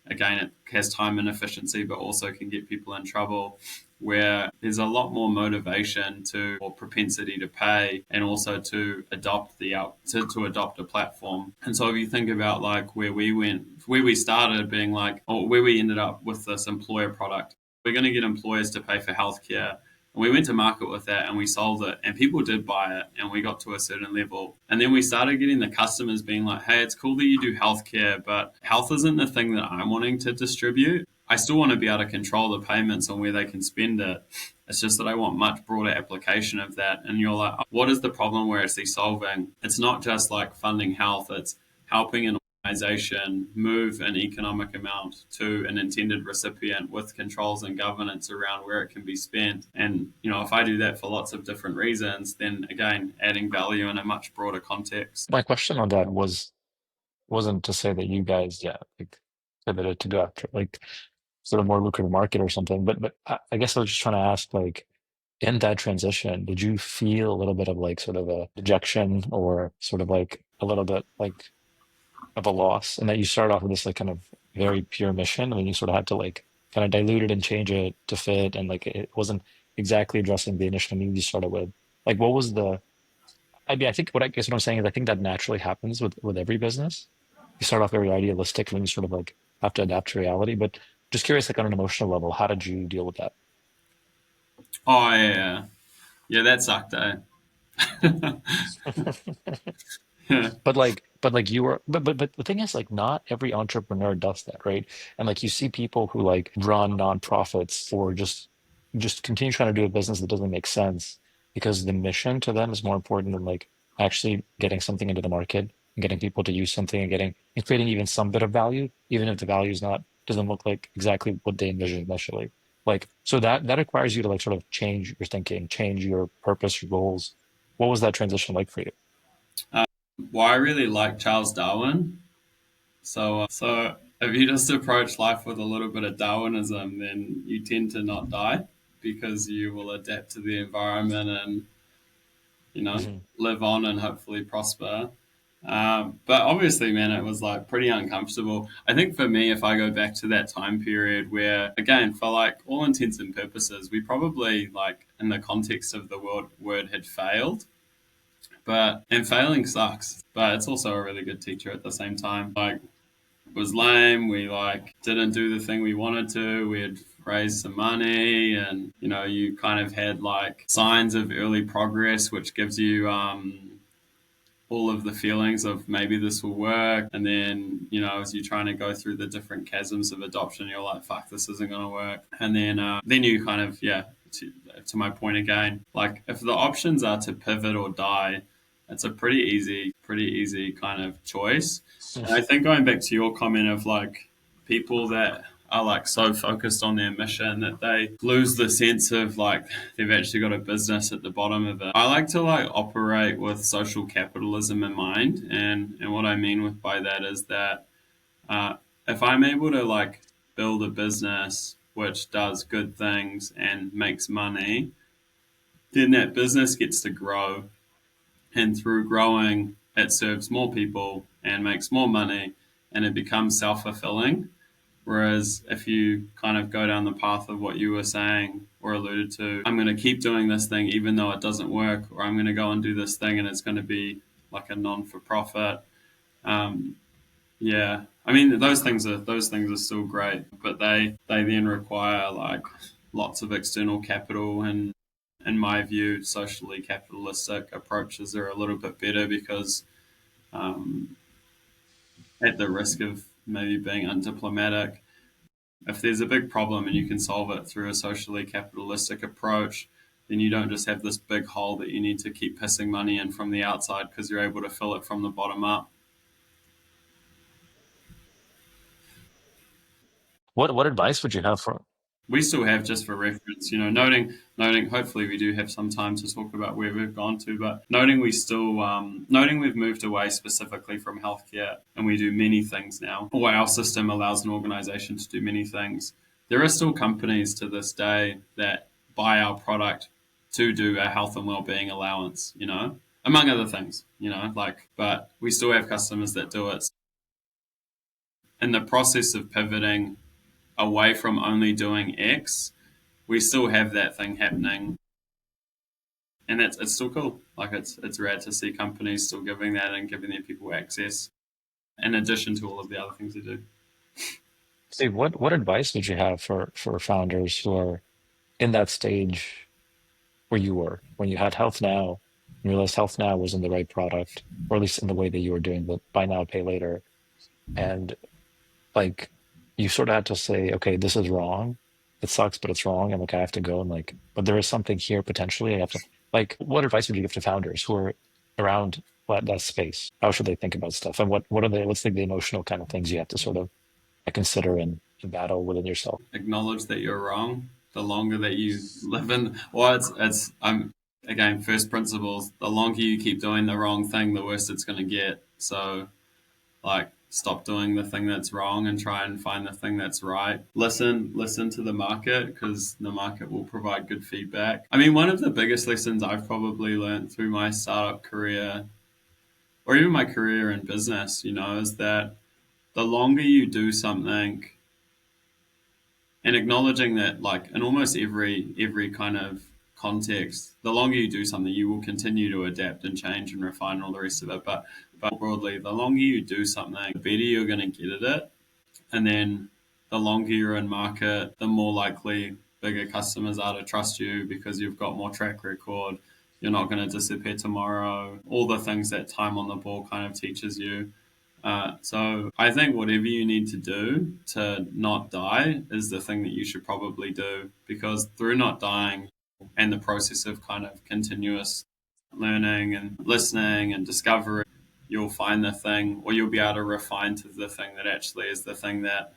again, it has time inefficiency, but also can get people in trouble. Where there's a lot more motivation or propensity to pay, and also to adopt to adopt a platform. And so, if you think about like where we started being like, or where we ended up with this employer product, we're going to get employers to pay for healthcare. And we went to market with that and we sold it and people did buy it and we got to a certain level. And then we started getting the customers being like, hey, it's cool that you do healthcare, but health isn't the thing that I'm wanting to distribute. I still want to be able to control the payments on where they can spend it. It's just that I want much broader application of that. And you're like, what is the problem we're actually solving? It's not just like funding health, it's helping an organization move an economic amount to an intended recipient with controls and governance around where it can be spent. And, if I do that for lots of different reasons, then again, adding value in a much broader context. My question on that wasn't to say that you guys, yeah, like pivoted to go after like sort of more lucrative market or something, but I guess I was just trying to ask, like, in that transition, did you feel a little bit of like sort of a dejection or sort of like a little bit like of a loss, and that you started off with this like kind of very pure mission, and then you sort of had to like kind of dilute it and change it to fit, and like it wasn't exactly addressing the initial need you started with? Like, what was the? I mean, I guess what I'm saying is I think that naturally happens with every business. You start off very idealistic, and then you sort of like have to adapt to reality. But just curious, like on an emotional level, how did you deal with that? Oh, yeah. Yeah, that sucked, eh? Yeah. But like you were, but the thing is, like, not every entrepreneur does that, right? And like you see people who like run nonprofits or just continue trying to do a business that doesn't make sense because the mission to them is more important than like actually getting something into the market and getting people to use something and creating even some bit of value, even if the value is not doesn't look like exactly what they envisioned initially. Like, so that requires you to like sort of change your thinking, change your purpose, your goals. What was that transition like for you? Well, I really like Charles Darwin. So if you just approach life with a little bit of Darwinism, then you tend to not die because you will adapt to the environment and Hmm. live on and hopefully prosper. But obviously, man, it was like pretty uncomfortable. I think for me, if I go back to that time period where, again, for like all intents and purposes, we probably like in the context of the word had failed. And failing sucks, but it's also a really good teacher at the same time. Like, it was lame. We like didn't do the thing we wanted to. We had raised some money, and you kind of had like signs of early progress, which gives you all of the feelings of maybe this will work. And then, as you're trying to go through the different chasms of adoption, you're like, fuck, this isn't going to work. And then you kind of, yeah, to my point again, like if the options are to pivot or die, it's a pretty easy kind of choice. And I think going back to your comment of like people that are like so focused on their mission that they lose the sense of like they've actually got a business at the bottom of it. I like to like operate with social capitalism in mind, and what I mean by that is that if I'm able to like build a business which does good things and makes money, then that business gets to grow, and through growing, it serves more people and makes more money, and it becomes self-fulfilling. Whereas if you kind of go down the path of what you were saying or alluded to, I'm going to keep doing this thing even though it doesn't work, or I'm going to go and do this thing and it's going to be like a non-for-profit. Um, yeah, I mean those things are still great, but they then require like lots of external capital, and in my view, socially capitalistic approaches are a little bit better because um, at the risk of maybe being undiplomatic, if there's a big problem and you can solve it through a socially capitalistic approach, then you don't just have this big hole that you need to keep pissing money in from the outside because you're able to fill it from the bottom up. What advice would you have for? We still have, just for reference, noting. Hopefully, we do have some time to talk about where we've gone to, but noting we've moved away specifically from healthcare, and we do many things now, or our system allows an organization to do many things. There are still companies to this day that buy our product to do a health and well-being allowance, among other things, but we still have customers that do it. In the process of pivoting away from only doing X, we still have that thing happening, and it's still cool. Like it's rad to see companies still giving that and giving their people access, in addition to all of the other things they do. Steve, what advice would you have for founders who are in that stage where you were when you had Health Now and realized Health Now wasn't the right product, or at least in the way that you were doing the buy now, pay later, and like you sort of had to say, okay, this is wrong. It sucks, but it's wrong. And like I have to go and like, but there is something here potentially. I have to like, what advice would you give to founders who are around that space? How should they think about stuff? And what's the emotional kind of things you have to sort of consider and battle within yourself? Acknowledge that you're wrong. The longer that you live in, well, it's I'm again first principles. The longer you keep doing the wrong thing, the worse it's going to get. So like stop doing the thing that's wrong and try and find the thing that's right. Listen to the market, because the market will provide good feedback. I mean, one of the biggest lessons I've probably learned through my startup career, or even my career in business, is that the longer you do something, and acknowledging that like in almost every kind of context, the longer you do something, you will continue to adapt and change and refine all the rest of it. But broadly, the longer you do something, the better you're going to get at it. And then the longer you're in market, the more likely bigger customers are to trust you because you've got more track record. You're not going to disappear tomorrow. All the things that time on the ball kind of teaches you. So I think whatever you need to do to not die is the thing that you should probably do, because through not dying and the process of kind of continuous learning and listening and discovery, you'll find the thing, or you'll be able to refine to the thing that actually is the thing that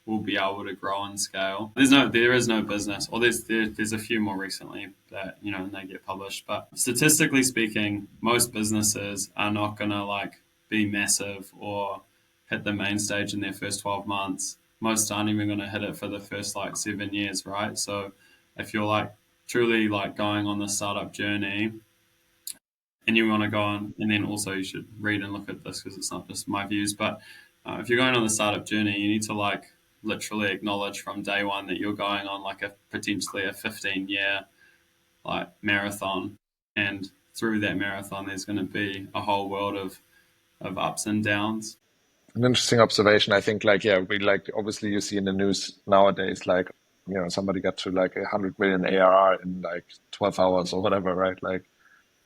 will be able to grow and scale. There is no business, or there's a few more recently that and they get published. But statistically speaking, most businesses are not gonna like be massive or hit the main stage in their first 12 months. Most aren't even gonna hit it for the first like 7 years, right? So if you're like truly like going on the startup journey, and you want to go on, and then also you should read and look at this because it's not just my views, but if you're going on the startup journey, you need to like literally acknowledge from day one that you're going on like a potentially a 15-year like marathon, and through that marathon, there's going to be a whole world of ups and downs. An interesting observation. I think, like, yeah, we like obviously you see in the news nowadays, like, somebody got to like 100 million ARR in like 12 hours or whatever, right? Like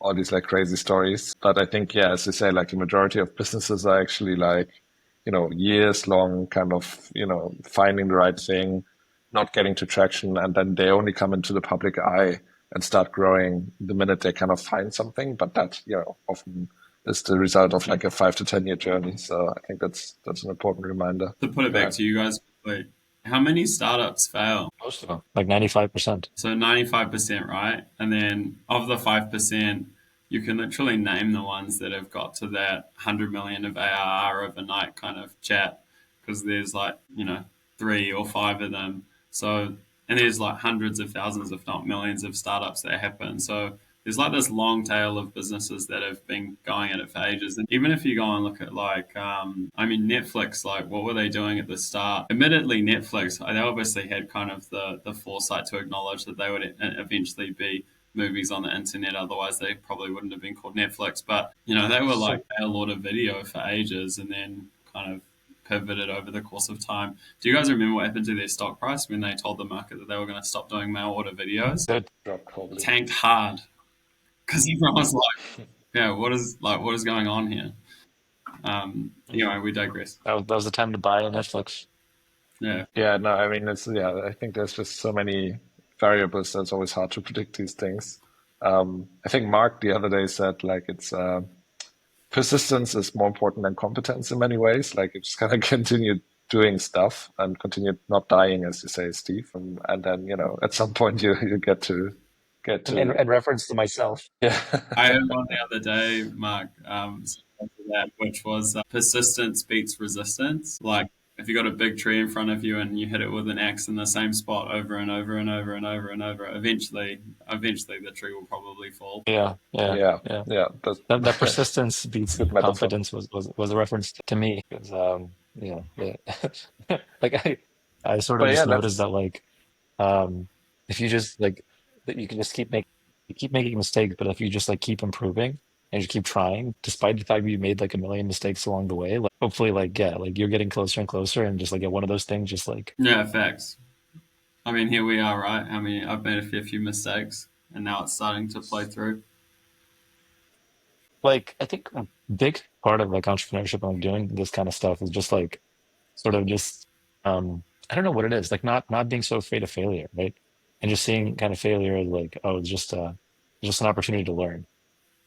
all these like crazy stories. But I think, yeah, as you say, like the majority of businesses are actually like, years long kind of, finding the right thing, not getting to traction, and then they only come into the public eye and start growing the minute they kind of find something. But that, often is the result of like a 5 to 10 year journey. So I think that's an important reminder. To put it back to you guys, wait, how many startups fail? Most of them, like 95%. So 95%, right? And then of the 5%, you can literally name the ones that have got to that 100 million of ARR overnight kind of chat, because there's like, 3 or 5 of them. So, and there's like hundreds of thousands, if not millions of startups that happen. So there's like this long tail of businesses that have been going at it for ages. And even if you go and look at like, Netflix, like what were they doing at the start? Admittedly, Netflix, they obviously had kind of the foresight to acknowledge that they would eventually be movies on the internet. Otherwise, they probably wouldn't have been called Netflix. But, they were like a lot of video for ages and then kind of pivoted over the course of time. Do you guys remember what happened to their stock price when they told the market that they were going to stop doing mail order videos? That Tanked hard because everyone was like, "Yeah, what is going on here?" Anyway, we digress. that was the time to buy Netflix. Yeah, Yeah, no, I mean, I think there's just so many variables that it's always hard to predict these things. I think Mark the other day said like it's persistence is more important than competence in many ways. Like you just kind of continue doing stuff and continue not dying, as you say, Steve, and then at some point you get to In reference to myself. yeah. I heard one the other day, Mark, similar to that, which was persistence beats resistance. Like if you got a big tree in front of you and you hit it with an axe in the same spot over and over and over and over and over, eventually the tree will probably fall. Yeah. Yeah, yeah, that's That persistence beats good metaphor. confidence was a reference to me because like I sort of But yeah, just noticed let's that like if you just like that you can just keep making mistakes, but if you just like keep improving and you keep trying, despite the fact that you made like a million mistakes along the way, like hopefully like yeah, like you're getting closer and closer and just like one of those things just like Yeah, facts. I mean, here we are, right? I mean, I've made a fair few mistakes, and now it's starting to play through. I think a big part of like entrepreneurship and like doing this kind of stuff is just like sort of just I don't know what it is, like not being so afraid of failure, right? And just seeing kind of failure as like, oh, it's just an opportunity to learn.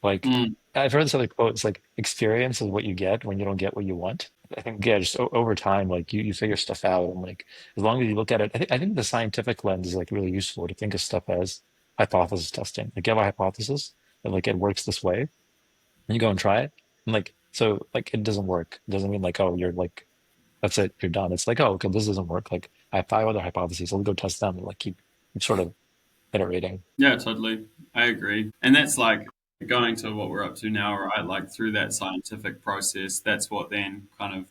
Like Mm, I've heard this other quote, it's like experience is what you get when you don't get what you want. I think yeah, just over time, like you figure stuff out and like as long as you look at it, I think the scientific lens is like really useful to think of stuff as hypothesis testing. Like you have a hypothesis and like it works this way, and you go and try it. And like so like it doesn't work. It doesn't mean like, oh, you're like that's it, you're done. It's like, oh, okay, this doesn't work. Like I have 5 other hypotheses. I'll go test them and like keep sort of iterating. yeah, totally. I agree. And that's like going to what we're up to now, right? Like through that scientific process, that's what then kind of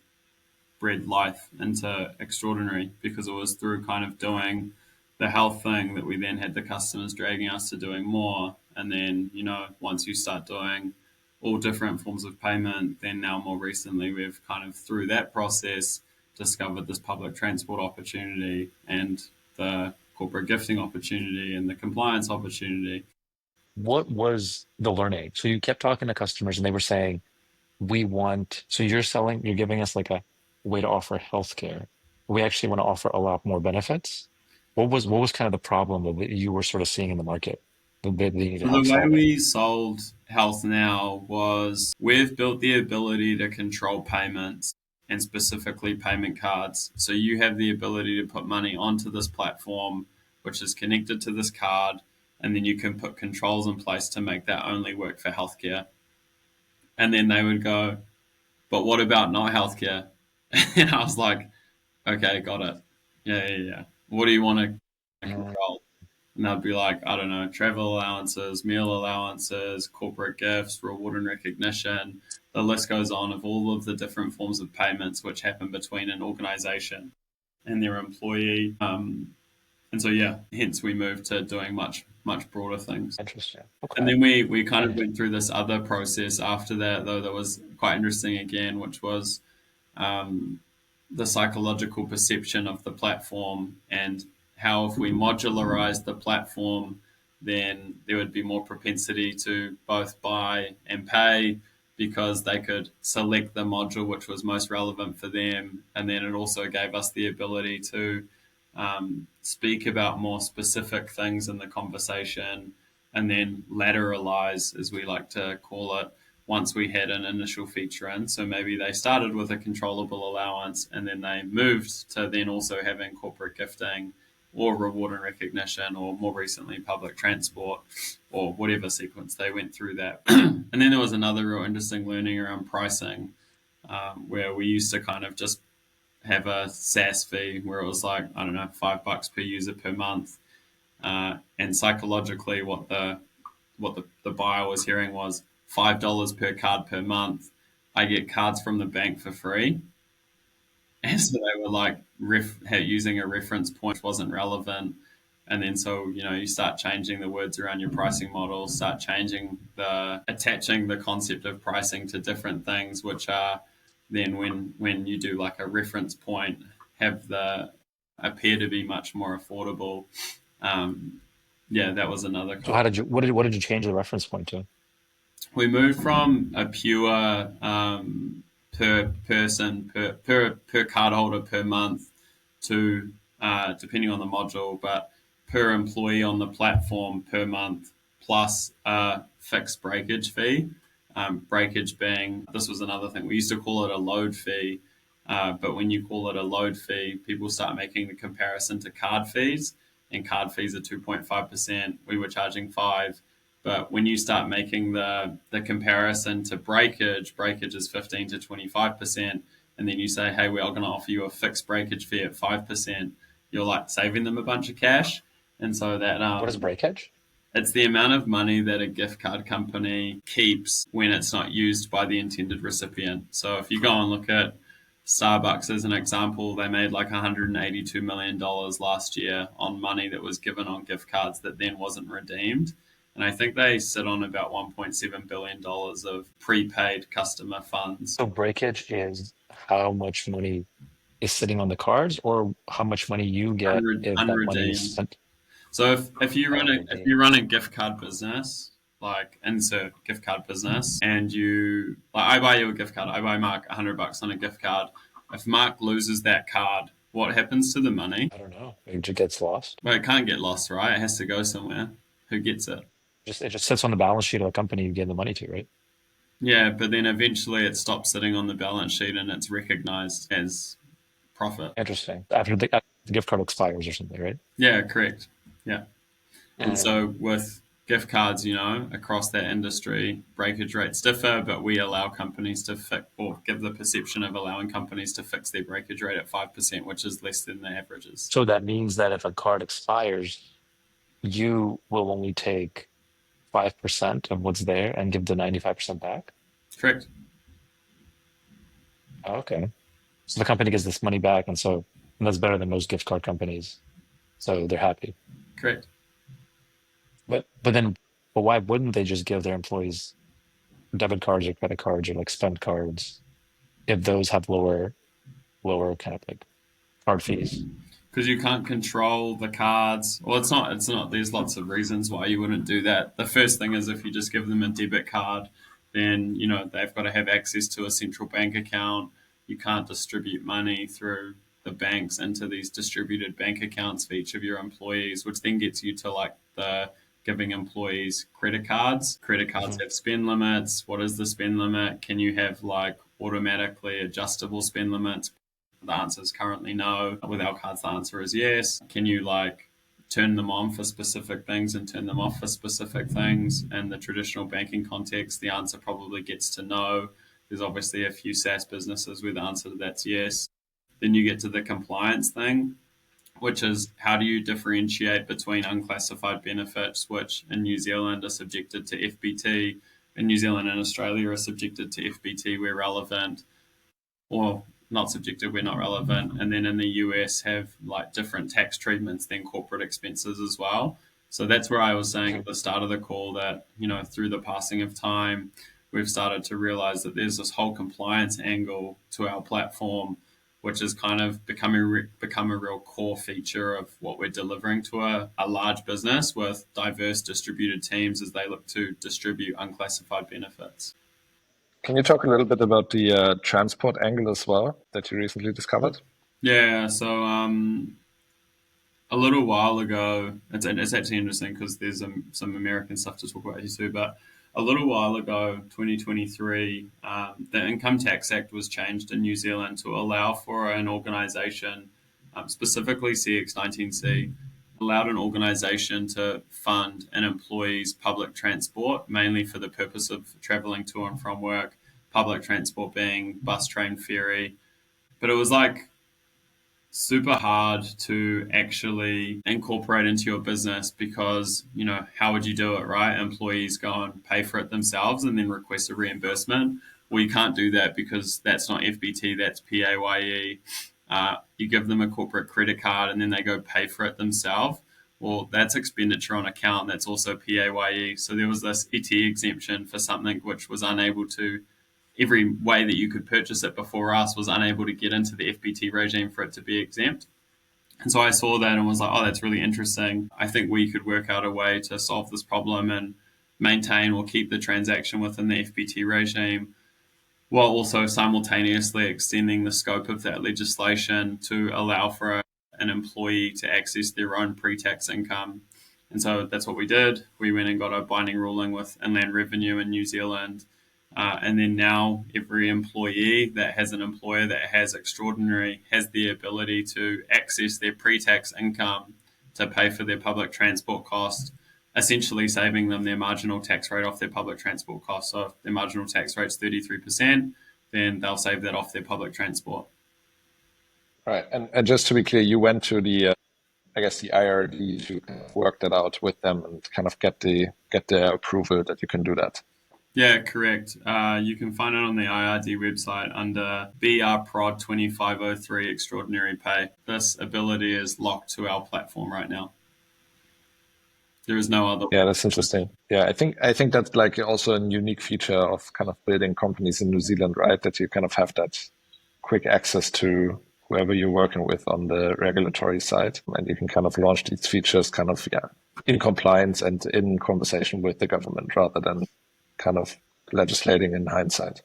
bred life into extraordinary, because it was through kind of doing the health thing that we then had the customers dragging us to doing more. And then, once you start doing all different forms of payment, then now more recently, we've kind of through that process discovered this public transport opportunity and the corporate gifting opportunity and the compliance opportunity. What was the learning? So you kept talking to customers and they were saying, we want, so you're giving us like a way to offer healthcare. We actually want to offer a lot more benefits. What was kind of the problem that you were sort of seeing in the market that you needed So the help way solving? we sold HealthNow was we've built the ability to control payments and specifically payment cards. So you have the ability to put money onto this platform, which is connected to this card, and then you can put controls in place to make that only work for healthcare. And then they would go, but what about not healthcare? And I was like, okay, got it. Yeah. What do you want to Mm, control? And they'd be like, I don't know, travel allowances, meal allowances, corporate gifts, reward and recognition. The list goes on of all of the different forms of payments which happen between an organization and their employee. And so, yeah, hence we moved to doing much broader things. Interesting. And Okay. then we kind of And went through this other process after that, though, that was quite interesting again, which was um, the psychological perception of the platform and how if we modularize the platform, then there would be more propensity to both buy and pay because they could select the module which was most relevant for them. And then it also gave us the ability to speak about more specific things in the conversation and then lateralize, as we like to call it, once we had an initial feature in. So maybe they started with a controllable allowance and then they moved to then also having corporate gifting or reward and recognition or more recently public transport or whatever sequence they went through that. And then there was another real interesting learning around pricing where we used to kind of just have a SaaS fee where it was like, I don't know, $5 per user per month. And psychologically, what the buyer was hearing was $5 per card per month. I get cards from the bank for free, and so they were like using a reference point wasn't relevant. And then so you start changing the words around your pricing model, start changing attaching the concept of pricing to different things, which are then when you do like a reference point, have the appear to be much more affordable. Yeah, that was another. so what did you change the reference point to? We moved from a pure per person per card holder per month to depending on the module, but per employee on the platform per month plus a fixed breakage fee. Breakage being, this was another thing, we used to call it a load fee, but when you call it a load fee, people start making the comparison to card fees, and card fees are 2.5%. We were charging 5. But when you start making the comparison to breakage is 15 to 25%, and then you say, hey, we are going to offer you a fixed breakage fee at 5%, you're like saving them a bunch of cash. And so that What is breakage? it's the amount of money that a gift card company keeps when it's not used by the intended recipient. So if you go and look at Starbucks as an example, they made like $182 million last year on money that was given on gift cards that then wasn't redeemed. And I think they sit on about $1.7 billion of prepaid customer funds. So breakage is how much money is sitting on the cards, or how much money you get if that money is Unredeemed. sent So if you run unredeemed. a gift card business, like insert gift card business, and I buy you a gift card, I buy Mark $100 on a gift card. If Mark loses that card, what happens to the money? I don't know. It just gets lost. Well, it can't get lost, right? It has to go somewhere. Who gets it? It just sits on the balance sheet of the company you gave the money to, right? Yeah, but then eventually it stops sitting on the balance sheet and it's recognized as profit. Interesting. After the gift card expires or something, right? Yeah, correct. Yeah. And And so with gift cards, across that industry, breakage rates differ, but we allow companies to fix or give the perception of allowing companies to fix their breakage rate at 5%, which is less than the averages. so that means that if a card expires, you will only take 5% of what's there and give the 95% back. Correct. Okay. So the company gets this money back, and that's better than most gift card companies. So they're happy. Correct. But why wouldn't they just give their employees debit cards or credit cards or like spend cards if those have lower kind of like card fees? Because you can't control the cards. Well, it's not. There's lots of reasons why you wouldn't do that. The first thing is if you just give them a debit card, then they've got to have access to a central bank account. You can't distribute money through the banks into these distributed bank accounts for each of your employees, which then gets you to like the giving employees credit cards. Credit cards Mhm. have spend limits. What is the spend limit? Can you have like automatically adjustable spend limits? The answer is currently no. With our cards, the answer is yes. Can you like turn them on for specific things and turn them off for specific things? In the traditional banking context, the answer probably gets to no. There's obviously a few SaaS businesses where the answer to that's yes. Then you get to the compliance thing, which is how do you differentiate between unclassified benefits, which in New Zealand are subjected to FBT, in New Zealand and Australia are subjected to FBT where relevant, or not subjected where not relevant, and then in the US have like different tax treatments than corporate expenses as well. So that's where I was saying at the start of the call that, through the passing of time, we've started to realize that there's this whole compliance angle to our platform, which has kind of become a real core feature of what we're delivering to a large business with diverse distributed teams as they look to distribute unclassified benefits. Can you talk a little bit about the transport angle as well that you recently discovered? Yeah, so a little while ago, it's actually interesting because there's some American stuff to talk about here too, but a little while ago, 2023, the Income Tax Act was changed in New Zealand to allow for an organisation, specifically CX19C, allowed an organisation to fund an employee's public transport, mainly for the purpose of travelling to and from work, public transport being bus, train, ferry. But it was like super hard to actually incorporate into your business because, how would you do it, right? Employees go and pay for it themselves and then request a reimbursement. Well, you can't do that because that's not FBT, that's PAYE. You give them a corporate credit card and then they go pay for it themselves. Well, that's expenditure on account. That's also PAYE. So there was this ET exemption for something which was unable to, every way that you could purchase it before us was unable to get into the FBT regime for it to be exempt. And so I saw that and was like, oh, that's really interesting. I think we could work out a way to solve this problem and maintain or keep the transaction within the FBT regime, while also simultaneously extending the scope of that legislation to allow for an employee to access their own pre-tax income. And so that's what we did. We went and got a binding ruling with Inland Revenue in New Zealand. And then now every employee that has an employer that has extraordinary has the ability to access their pre-tax income to pay for their public transport cost, essentially saving them their marginal tax rate off their public transport cost. So if their marginal tax rate is 33%, then they'll save that off their public transport. Right. And just to be clear, you went to the, I guess, the IRD to work that out with them and kind of get the approval that you can do that. Yeah, correct. You can find it on the IRD website under BR Prod 2503 Extraordinary Pay. This ability is locked to our platform right now. There is no other. Yeah, that's interesting. Yeah, I think that's like also a unique feature of kind of building companies in New Zealand, right? That you kind of have that quick access to whoever you're working with on the regulatory side, and you can kind of launch these features kind of in compliance and in conversation with the government rather than kind of legislating in hindsight.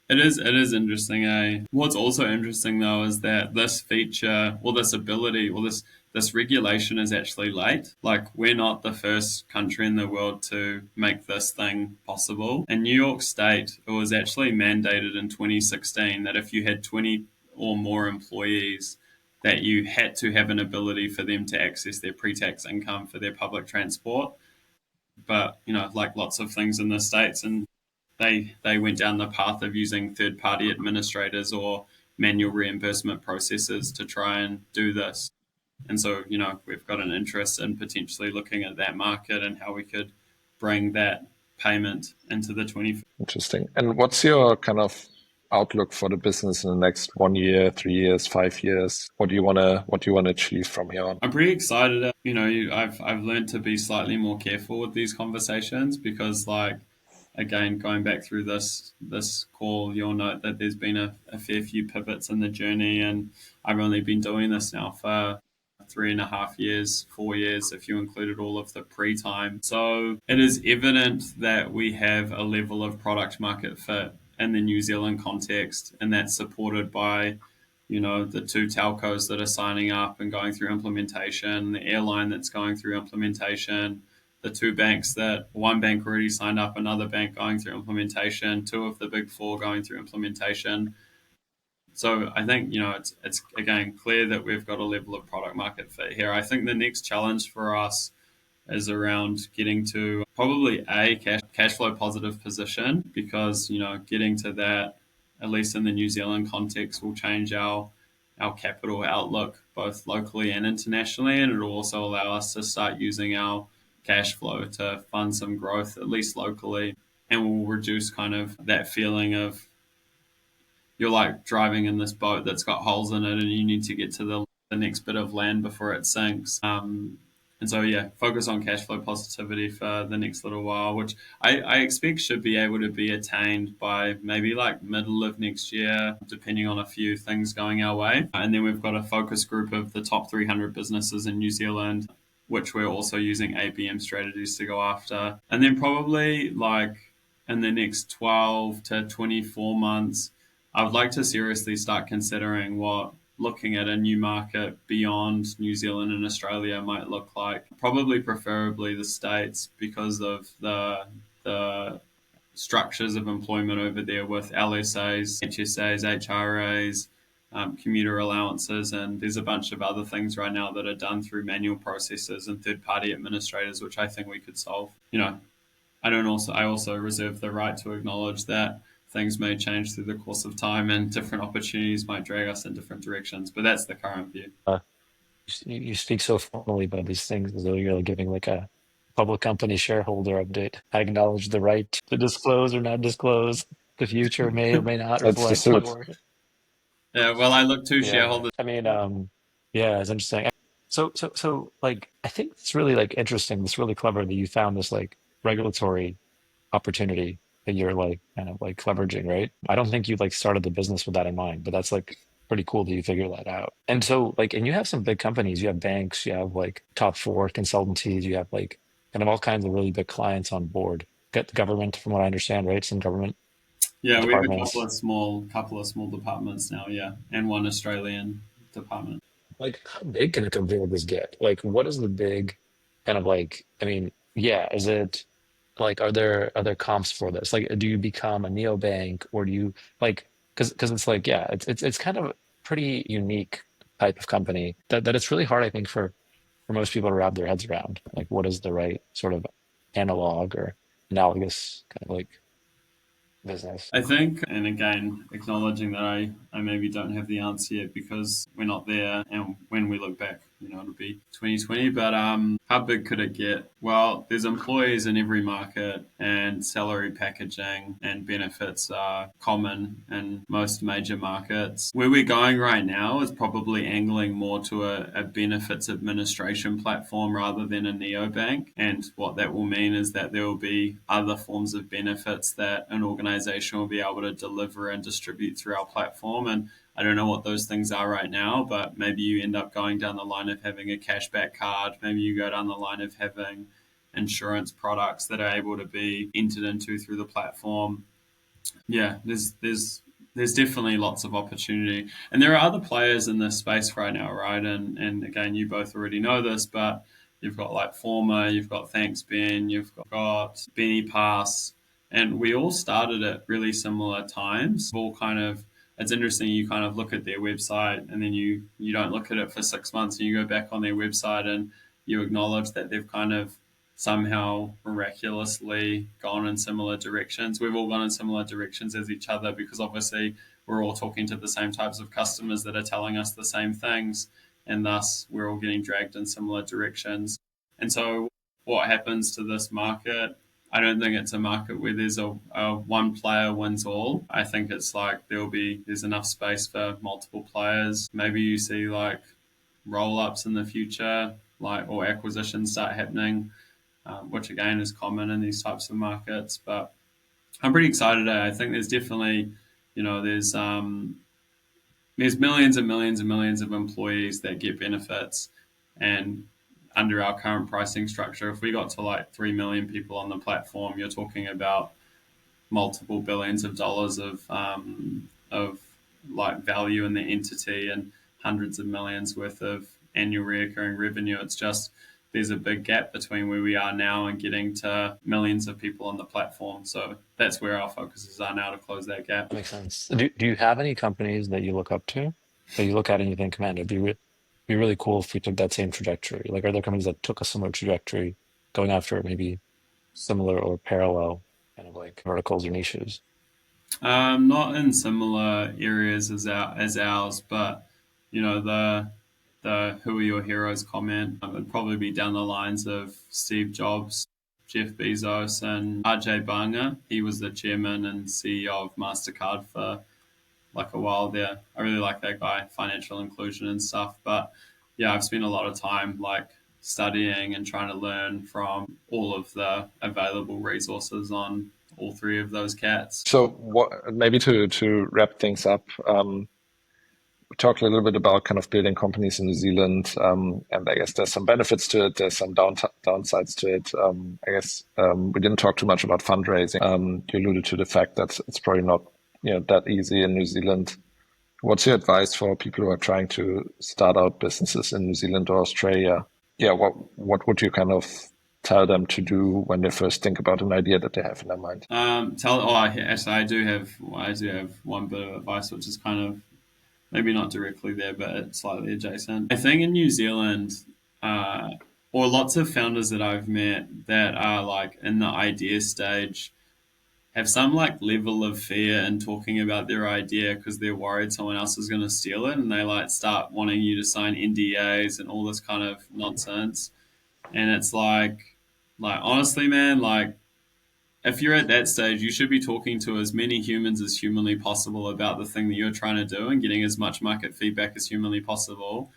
It is interesting, eh? What's also interesting though is that this feature or this ability or this regulation is actually late. Like, we're not the first country in the world to make this thing possible. In New York State, it was actually mandated in 2016 that if you had 20 or more employees, that you had to have an ability for them to access their pre-tax income for their public transport. But, like lots of things in the States, and they went down the path of using third-party administrators or manual reimbursement processes to try and do this. And so, we've got an interest in potentially looking at that market and how we could bring that payment into the 20. Interesting. And what's your kind of outlook for the business in the next 1 year, 3 years, 5 years? What do you want to achieve from here on? I'm pretty excited. I've learned to be slightly more careful with these conversations because, like, again, going back through this call, you'll note that there's been a fair few pivots in the journey, and I've only been doing this now for 3.5 years, 4 years, if you included all of the pre-time. So it is evident that we have a level of product market fit in the New Zealand context, and that's supported by, the 2 telcos that are signing up and going through implementation, the airline that's going through implementation, the 2 banks that one bank already signed up, another bank going through implementation, 2 of the big 4 going through implementation. So I think, it's again clear that we've got a level of product market fit here. I think the next challenge for us is around getting to probably a cash flow positive position, because, getting to that, at least in the New Zealand context, will change our our capital outlook both locally and internationally, and it'll also allow us to start using our cash flow to fund some growth, at least locally, and will reduce kind of that feeling of you're like driving in this boat that's got holes in it and you need to get to the next bit of land before it sinks. And so, yeah, focus on cash flow positivity for the next little while, which I expect should be able to be attained by maybe like middle of next year, depending on a few things going our way. And then we've got a focus group of the top 300 businesses in New Zealand, which we're also using ABM strategies to go after. And then probably like in the next 12 to 24 months, I would like to seriously start considering what looking at a new market beyond New Zealand and Australia might look like. Probably preferably the States because of the structures of employment over there with LSAs, HSAs, HRAs, commuter allowances, and there's a bunch of other things right now that are done through manual processes and third-party administrators, which I think we could solve. I also reserve the right to acknowledge that things may change through the course of time and different opportunities might drag us in different directions. But that's the current view. You speak so formally about these things as though you're giving like a public company shareholder update. I acknowledge the right to disclose or not disclose. The future may or may not That's the reflect my suit. work. Yeah, well, I look to Yeah, shareholders. I mean, yeah, it's interesting. So, like, I think it's really like interesting. It's really clever that you found this like regulatory opportunity that you're like kind of like leveraging, right? I don't think you like started the business with that in mind, but that's like pretty cool that you figure that out. And so like, and you have some big companies, you have banks, you have like top four consultancies, you have like kind of all kinds of really big clients on board. Get the government, from what I understand, right? Some government Yeah, we have a departments. couple of small departments now, yeah, and one Australian department. Like, how big can a company like this get? Like, what is the big kind of like, I mean, yeah, is it like, are there comps for this? Like, do you become a neobank or do you like, because it's like, yeah, it's kind of a pretty unique type of company that it's really hard, I think, for most people to wrap their heads around. Like, what is the right sort of analog or analogous kind of like business? I think, and again, acknowledging that I maybe don't have the answer yet because we're not there, and when we look back, it'll be 2020. But how big could it get? Well, there's employees in every market, and salary packaging and benefits are common in most major markets. Where we're going right now is probably angling more to a benefits administration platform rather than a neobank. And what that will mean is that there will be other forms of benefits that an organization will be able to deliver and distribute through our platform. And I don't know what those things are right now, but maybe you end up going down the line of having a cashback card. Maybe you go down the line of having insurance products that are able to be entered into through the platform. Yeah, there's definitely lots of opportunity, and there are other players in this space right now, right? And again, you both already know this, but you've got like Former, you've got Thanks Ben, you've got Benny Pass, and we all started at really similar times. All kind of it's interesting. You kind of look at their website, and then you don't look at it for 6 months, and you go back on their website, and you acknowledge that they've kind of somehow miraculously gone in similar directions. We've all gone in similar directions as each other because obviously we're all talking to the same types of customers that are telling us the same things, and thus we're all getting dragged in similar directions. And so, what happens to this market? I don't think it's a market where there's a one player wins all. I think it's like there's enough space for multiple players. Maybe you see like roll ups in the future, like or acquisitions start happening, which again is common in these types of markets. But I'm pretty excited. I think there's definitely, there's millions and millions and millions of employees that get benefits, and under our current pricing structure, if we got to like 3 million people on the platform, you're talking about multiple billions of dollars of like value in the entity and hundreds of millions worth of annual recurring revenue. It's just there's a big gap between where we are now and getting to millions of people on the platform. So that's where our focuses are now to close that gap. That makes sense. Do you have any companies that you look up to, that you look at and you think, man, be really cool if we took that same trajectory? Like, are there companies that took a similar trajectory, going after maybe similar or parallel kind of like verticals or niches? Not in similar areas as ours, but the who are your heroes comment. It would probably be down the lines of Steve Jobs, Jeff Bezos, and Ajay Banga. He was the chairman and CEO of MasterCard for like a while there. I really like that guy, financial inclusion and stuff. But yeah, I've spent a lot of time like studying and trying to learn from all of the available resources on all three of those cats. So what, maybe to wrap things up, we talked a little bit about kind of building companies in New Zealand, and I guess there's some benefits to it. There's some downsides to it. I guess we didn't talk too much about fundraising. You alluded to the fact that it's probably not that easy in New Zealand. What's your advice for people who are trying to start out businesses in New Zealand or Australia? Yeah, what would you kind of tell them to do when they first think about an idea that they have in their mind? Actually, I do have one bit of advice, which is kind of maybe not directly there, but slightly adjacent. I think in New Zealand, or lots of founders that I've met that are like in the idea stage have some like level of fear in talking about their idea because they're worried someone else is going to steal it, and they like start wanting you to sign NDAs and all this kind of nonsense. And it's like honestly, man, like if you're at that stage, you should be talking to as many humans as humanly possible about the thing that you're trying to do and getting as much market feedback as humanly possible.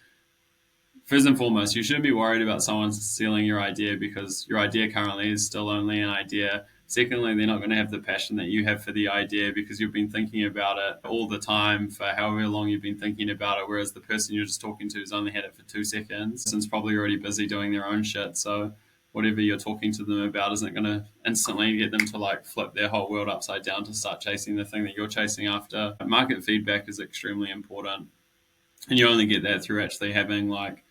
First and foremost, you shouldn't be worried about someone stealing your idea because your idea currently is still only an idea. Secondly, they're not going to have the passion that you have for the idea because you've been thinking about it all the time for however long you've been thinking about it, whereas the person you're just talking to has only had it for 2 seconds and is probably already busy doing their own shit. So whatever you're talking to them about isn't going to instantly get them to like flip their whole world upside down to start chasing the thing that you're chasing after. Market feedback is extremely important. And you only get that through actually having like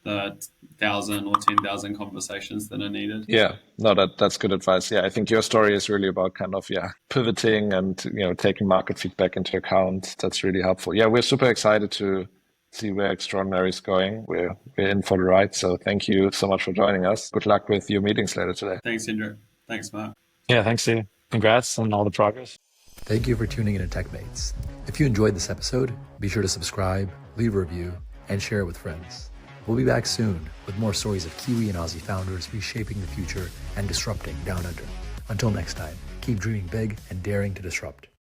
the 1,000 or 10,000 conversations that are needed. Yeah, no, that's good advice. Yeah, I think your story is really about kind of pivoting and taking market feedback into account. That's really helpful. Yeah, we're super excited to see where Extraordinary is going. We're in for the ride. So thank you so much for joining us. Good luck with your meetings later today. Thanks, Hendrik. Thanks, Mark. Yeah, thanks, Steve. Congrats on all the progress. Thank you for tuning in to TechMates. If you enjoyed this episode, be sure to subscribe, leave a review, and share it with friends. We'll be back soon with more stories of Kiwi and Aussie founders reshaping the future and disrupting down under. Until next time, keep dreaming big and daring to disrupt.